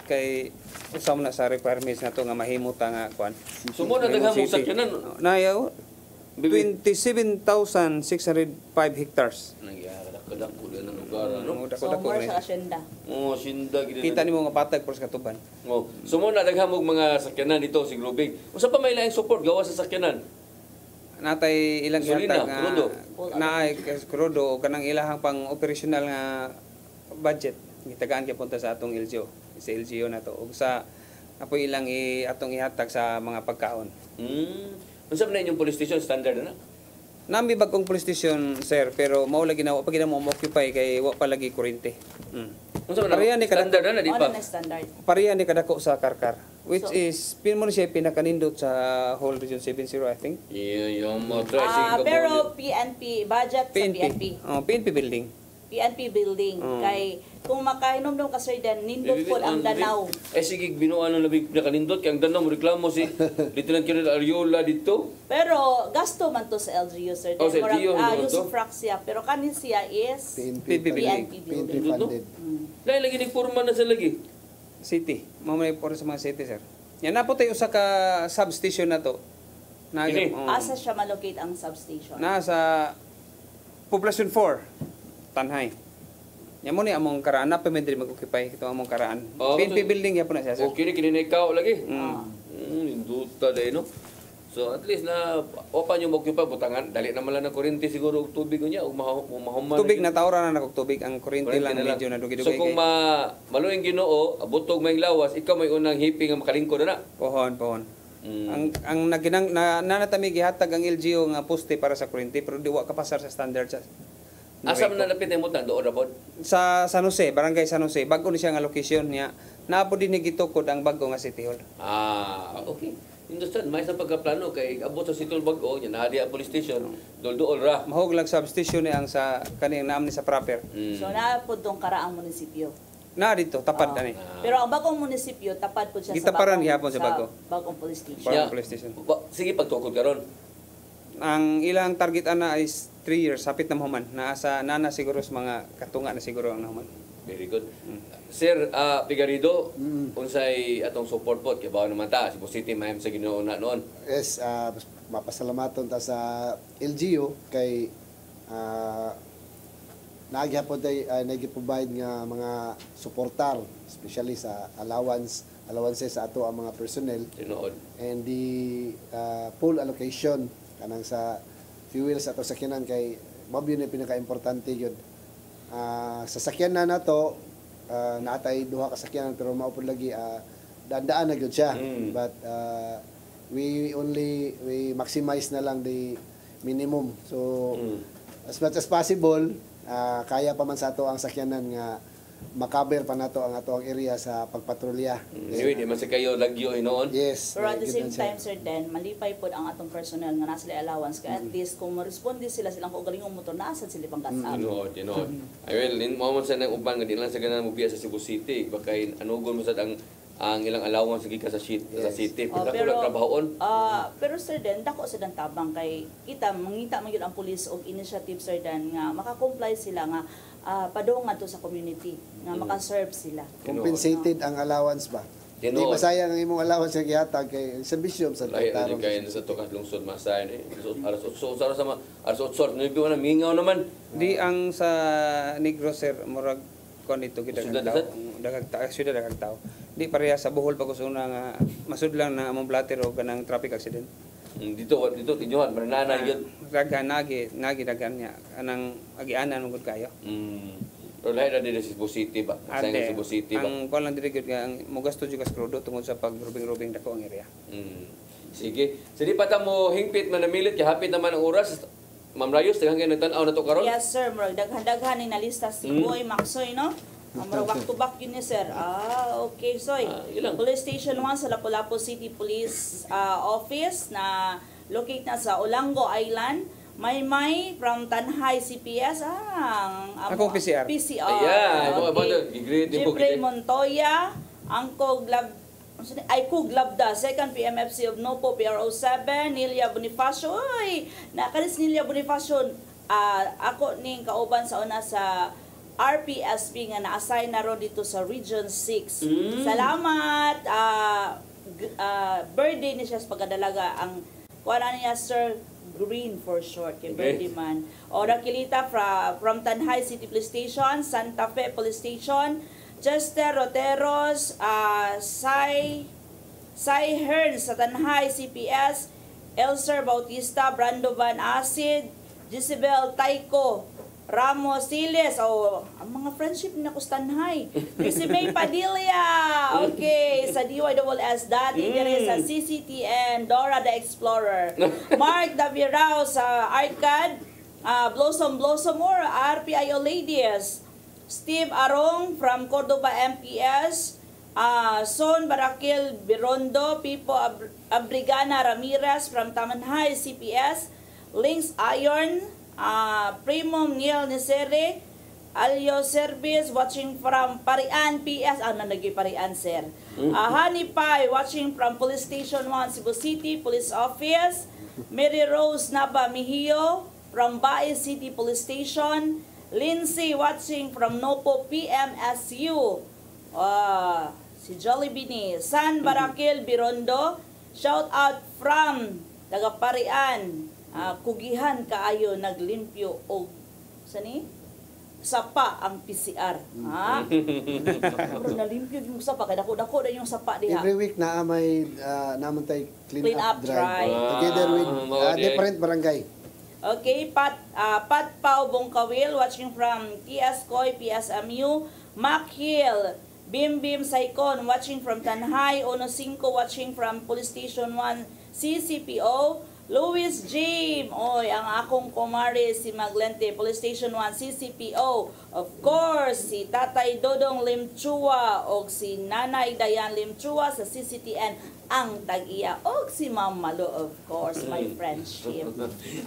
kay usam na sa requirements na to nga mahimot nga kuan. Sumo na daghang sakyanan. Nayaw 27,605 hectares. Nagyara dako din ang lugar ano. So more sa asyenda. Asyenda gid. Kita nimo nga patag por sa katuban. Sumo na daghang mga sakyanan dito si Grubing. Usa pa may laing support gawa sa sakyanan? Natay ilang Gasolina, hatag naay krudo o kanang ilahang pang operational nga budget gitagaan kay punta sa atong LGU. Sa LGU na to ug sa apoy ilang atong ihatag sa mga pagkaon. Unsa man inyong police station standard na? Nami bagong police station sir pero mao lagi na wa pa gid mo occupy kay wa pa lagi kuryente. Unsa man standard na di pa? Pareha ni kadako sa Karkar which is pin mo siya pinakanindot sa whole region 70 I think. Yung mo try pero PNP budget sa PNP. PNP building. PNP building kay kung makahinom-nom ka sir den nindot pod ang Danau. Sige binuan ang labing nakanindot kay ang Danau mo reklamo si Lieutenant Colonel Ariola dito. Pero gasto man to sa LGU sir. Sa LGU Yusuf Fraxia pero kanin siya is PNP building. funded. Dahil lagi nagporma na sa lagi. City. Mao may por sa mga city sir. Yan na po tayo usa ka substation na to. Asa siya malocate ang substation? Nasa Poblacion 4. Tanhay. Yan mo ni among karaan na pamedri mag-occupy ito among karaan. PNP building yapon na siya sir. Okay ni ikaw lagi. Induta day no. So at least na opa nyo mag-occupy butangan dali naman lang na kuryente siguro og tubig niya og mahuman. Tubig na tawra na tubig ang kuryente lang medyo na dugay-dugay. So kung maluing Ginoo abutog may lawas ikaw may unang hiping nga makalingkod na. Pohon. Ang naginang nanatami gihatag ang LGU nga poste para sa kuryente pero di wa kapasar sa standard sa Asa man nalapit imong doon ra pod? sa San Jose, Barangay San Jose. Bago ni siya nga location niya. Naabo din ni gitukod ang bago nga City Hall. Okay. Understand, may isang pagkaplano kay abot sa City Hall bago, nya naa diha police station, dol-dol ra. Mahog lang substation ni ang sa kaning naam ni sa proper. So na po tong karaang munisipyo. Na dito tapad ani. Pero ang bagong munisipyo tapad po siya Gitaparan gihapon sa bago. Bagong police station. Bagong police station. Sige pagtukod karon. Ang ilang target ana is 3 years hapit na mahuman. Naa sa nana siguro sa mga katunga na siguro ang nahuman. Very good. Sir Pigarido, unsay atong support po kay bawo naman ta si City Mayam sa Ginoo na noon. Yes, mapasalamaton ta sa LGU kay nagyapon tay nagiprovide nga mga suportar especially sa allowances sa ato ang mga personnel tinuod and the full allocation kanang sa fuel sa ato sakyanan kay mao yun ang pinaka-importante yun. Sa sakyanan nato naatay duha ka sakyanan pero mao pud lagi daan na gyud siya but we maximize na lang the minimum so as much as possible kaya pa man sa ato ang sakyanan nga makaber pa nato ang ato ang area sa pagpatrolya. Anyway, di man sa kayo lagyo noon. Yes. Pero at the same time, sir, then malipay po ang atong personnel nga nasa allowance kaya at least kung ma-responde sila silang kung galing motor naasad sila pang gas-up. Tinuod. Ay well, mo man sa nang uban nga di lang sa ganan mo biya sa Cebu City bakay anugon mo sad ang ilang allowance gikan sa city pero trabahoon. Pero sir den dako sa tabang kay kita mangita man gyud ang police og initiative sir den nga maka-comply sila nga padong ato sa community nga maka-serve sila. Compensated ang allowance ba? Hindi masayang ang imong allowance nga gihatag kay serbisyo sa tarong. Kay sa tukas lungsod masayan alas 8 sama alas 8 nito na mingaw naman. Di ang sa Negros sir murag kon dito daghang tao. Di pareha sa Bohol pagkusuna nga masudlang na among blatter o kanang traffic accident. Dito tinjuhan manana gyud. Daghan nagi daghan niya anang agianan mo gud kayo. Pero lahi na din sa Cebu City ba? Sa Cebu City ba? Ang kuan lang diri gyud nga ang mogasto jud kas krudo tungod sa pagrubing-rubing dako ang area. Sige. Sige pa ta mo hingpit man namilit kay hapit naman ang oras. Ma'am Rayos, daghang kay nagtan-aw na to karon? Yes sir, murag daghan ni na lista si Boy Maxoy no. Murag back to back yun ni sir. Okay soy. Police Station 1 sa Lapu-Lapu City Police Office na locate na sa Olango Island. May from Tanhay CPS akong PCR. Ayan, Jeffrey Montoya, Angkog Labda, 2nd PMFC of Nopo, PRO7, Nilia Bonifacio. Uy, nakalis Nilia Bonifacio. Ako ning kauban sa una sa RPSB nga na-assign na ron dito sa Region 6. Salamat. Birthday ni siya sa pagkadalaga. Ang kuwala niya, Sir Green for short, kay birthday man. O nakilita from Tanhay City Police Station, Santa Fe Police Station, Chester Roteros, Sai Hearn sa Tanhay CPS, Elser Bautista, Brando Van Acid, Jezebel Taiko, Ramos Siles, ang mga friendship na ko sa Tanhay. Si May Padilla, okay, sa DYSS dati, dire sa CCTN, Dora the Explorer, Mark Davirao sa Arcad, Blossom or RPIO Ladies, Steve Arong from Cordova MPS, Son Barakil Birondo, Pipo Abrigana Ramirez from Tamanhay CPS, Links Iron, Primum Neil Nisere, Alyo Service watching from Parian PS, nanagi Parian sir. Honey Pie watching from Police Station 1 Cebu City Police Office, Mary Rose Naba Mihio from Bae City Police Station, Lindsay watching from Nopo PMSU, si Jollibee, San Barakil Birondo, shout out from Tagaparian, kugihan kaayo naglimpyo og sapa ang PCR. Pero nalimpyo yung sapa kay dako-dako na yung sapa diha. Every week na may naman tay clean up drive. Together with different barangay. Okay, Pat Pau Bongkawil watching from TS Koy, PSMU, Mac Hill, Bim Bim Saicon watching from Tanhay, Ono 5 watching from Police Station 1 CCPO, Louis Jim, oy, ang akong kumare si Maglente, Police Station 1 CCPO, of course, si Tatay Dodong Limchua o si Nanay Dayan Limchua sa CCTN ang tag-iya o si Ma'am Malo, of course, my friendship.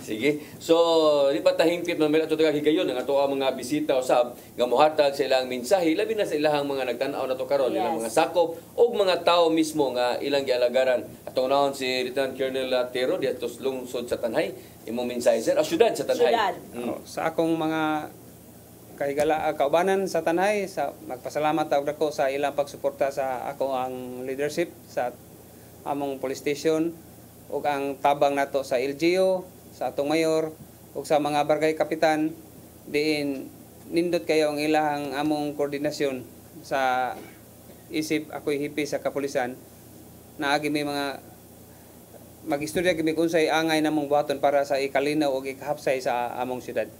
Sige. So, di pa tahingpit man ato taga higayon ang ato ang mga bisita usab nga mohatag sa ilang mensahe labi na sa ilahang mga nagtan-aw nato karon, ilang mga sakop ug mga tao mismo nga ilang gialagaran. Atong naon si Lieutenant Colonel Tero dito sa lungsod sa Tanhay. Imong mensahe sir, syudad sa Tanhay. Sa akong mga kaubanan sa Tanhay, sa magpasalamat ako sa ilang pagsuporta sa ako ang leadership sa among police station ug ang tabang nato sa LGU, sa atong mayor ug sa mga barangay kapitan diin nindot kayo ang ilahang among koordinasyon sa isip ako'y hipi sa kapulisan na agi may mga mag-istorya kami kung sa'y angay namong buhaton para sa ikalinaw o ikahapsay sa among syudad.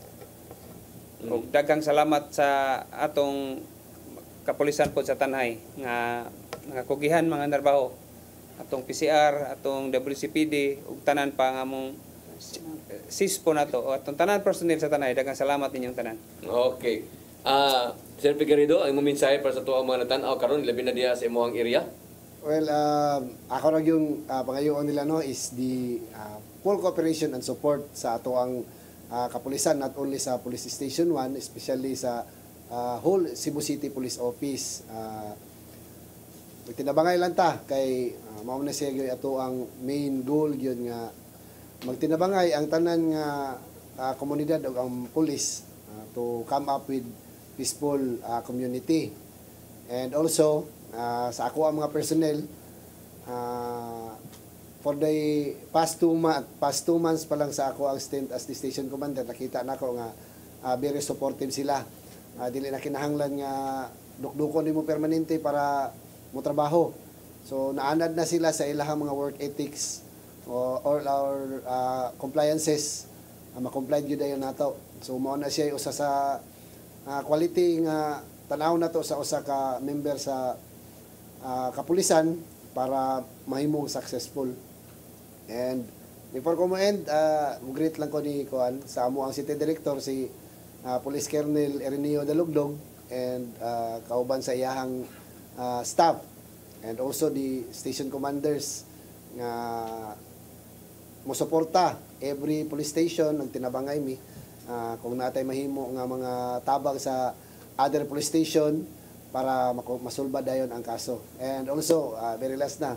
Ug daghang salamat sa atong kapulisan po sa Tanhay nga nakakugihan mga narbaho atong PCR, atong WCPD ug tanan pa nga among SISPO nato o atong tanan personnel sa Tanhay. Daghang salamat ninyong tanan. Okay. Sir Figueredo, ang imong mensahe para sa tuwa mga natan-aw karon labi na diha sa imong area? Well, ako lang yung pangayoon nila no is the full cooperation and support sa ato ang kapulisan, not only sa Police Station 1, especially sa whole Cebu City Police Office. Magtinabangay lang ta kay mao na siya gyud ato ang main goal gyud nga magtinabangay ang tanan nga komunidad ug ang police to come up with peaceful community. And also sa ako ang mga personnel for the past 2 months pa lang sa ako ang stint as the station commander, nakita nako nga very supportive sila. Dili na kinahanglan nga dukdukon nimo permanente para mo trabaho. So naanad na sila sa ilahang mga work ethics or our compliances, ma-comply gyud ayon nato. So mao na siya usa sa quality nga tanaw nato sa usa ka member sa kapulisan para mahimong successful. And before ko mo-end, greet lang ko ni Kuan sa amo ang City Director si Police Colonel Erineo Dalugdog and kauban sa iyahang staff and also the station commanders nga mo suporta every police station ang tinabangay mi kung natay mahimo nga mga tabang sa other police station para masulba dayon ang kaso. And also very last na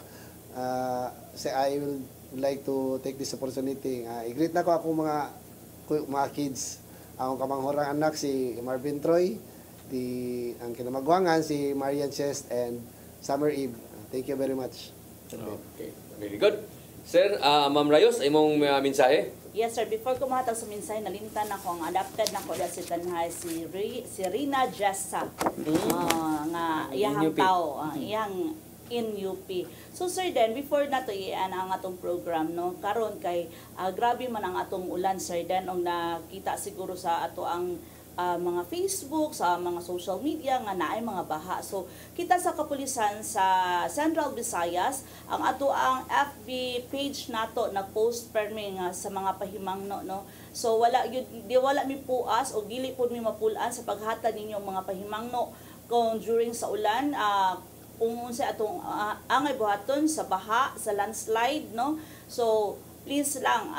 I will like to take this opportunity i-greet na ko ako mga kids, akong kamanghorang anak si Marvin Troy, ang kinamagwangan si Marian Chest and Summer Eve. Thank you very much. Okay, very good. Sir, Ma'am Rayos, imong mensahe? Yes sir, before ko mahatag sa mensahe, nalimtan ako ang adapted na ko si Tanhay si Rina Jessa nga iyang tao, iyang in UP. So sir, then before nato iyan ang atong program no, karon kay grabe man ang atong ulan sir, then ang nakita siguro sa ato ang mga Facebook, sa mga social media nga naay mga baha. So kita sa kapulisan sa Central Visayas, ang ato ang FB page nato nag-post permi nga sa mga pahimangno no. So wala mi puas o dili pud mi mapulan sa paghatag ninyong mga pahimangno kung during sa ulan kung sa atong angay buhaton sa baha, sa landslide no. So please lang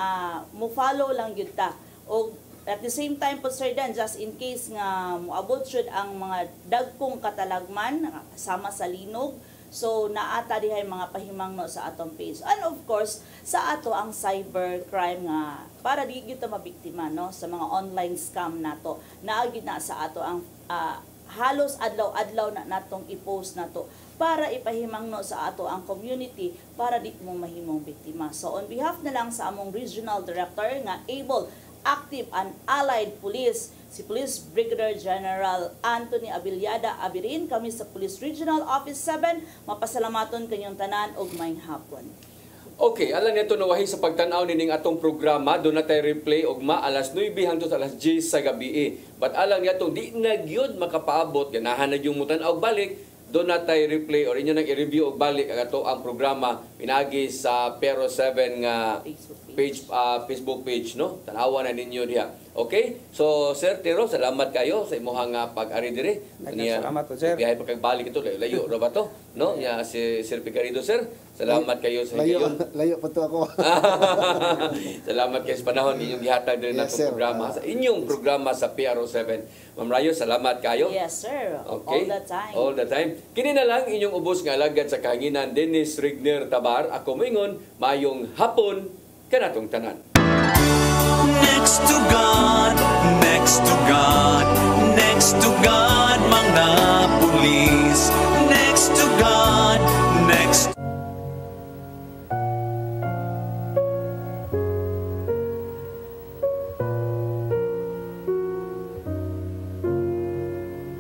mo follow lang gyud ta. O at the same time po sir Dan, just in case nga moabot syud ang mga dagkong katalagman sama sa linog, so naata dihay mga pahimangno sa atong page. And of course sa ato ang cyber crime nga para di gyud ta mabiktima no sa mga online scam nato. Naagid na sa ato ang halos adlaw-adlaw na natong i-post nato para ipahimangno sa ato ang community para di mo mahimong biktima. So on behalf na lang sa among regional director nga able, active and allied police, si Police Brigadier General Anthony Abiliada Abirin, kami sa Police Regional Office 7, mapasalamaton kanyang tanan og maayong hapon. Okay, alam nito nawahi sa pagtanaw nining atong programa, doon na tayo replay og alas 9 hangtod alas 10 sa gabi. But alam niya di na gyud makapaabot, ganahan na yung mutanaw balik, doon natay replay or inyo nang i-review og balik ato ang programa pinagi sa Pero 7 nga page, Facebook page, no? Tanawa na ninyo diha. Okay? So, Sir Tiro, salamat kayo sa imuhang pag-ari dire. Salamat po, sir. Biyahe pagkagbalik ito, layo ra ba to? No? Ya si Sir Picarido, sir. Salamat kayo sa inyo. Layo pa to ako. Salamat kayo sa panahon inyong gihatag din na programa sa inyong programa sa PRO7. Ma'am Rayo, salamat kayo. Yes, sir. Okay. All the time. All the time. Kini na lang inyong ubos nga alagad sa kahanginan, Dennis Rigner Tabar. Ako moingon, mayong hapon kanatong tanan. Next to God, next to God.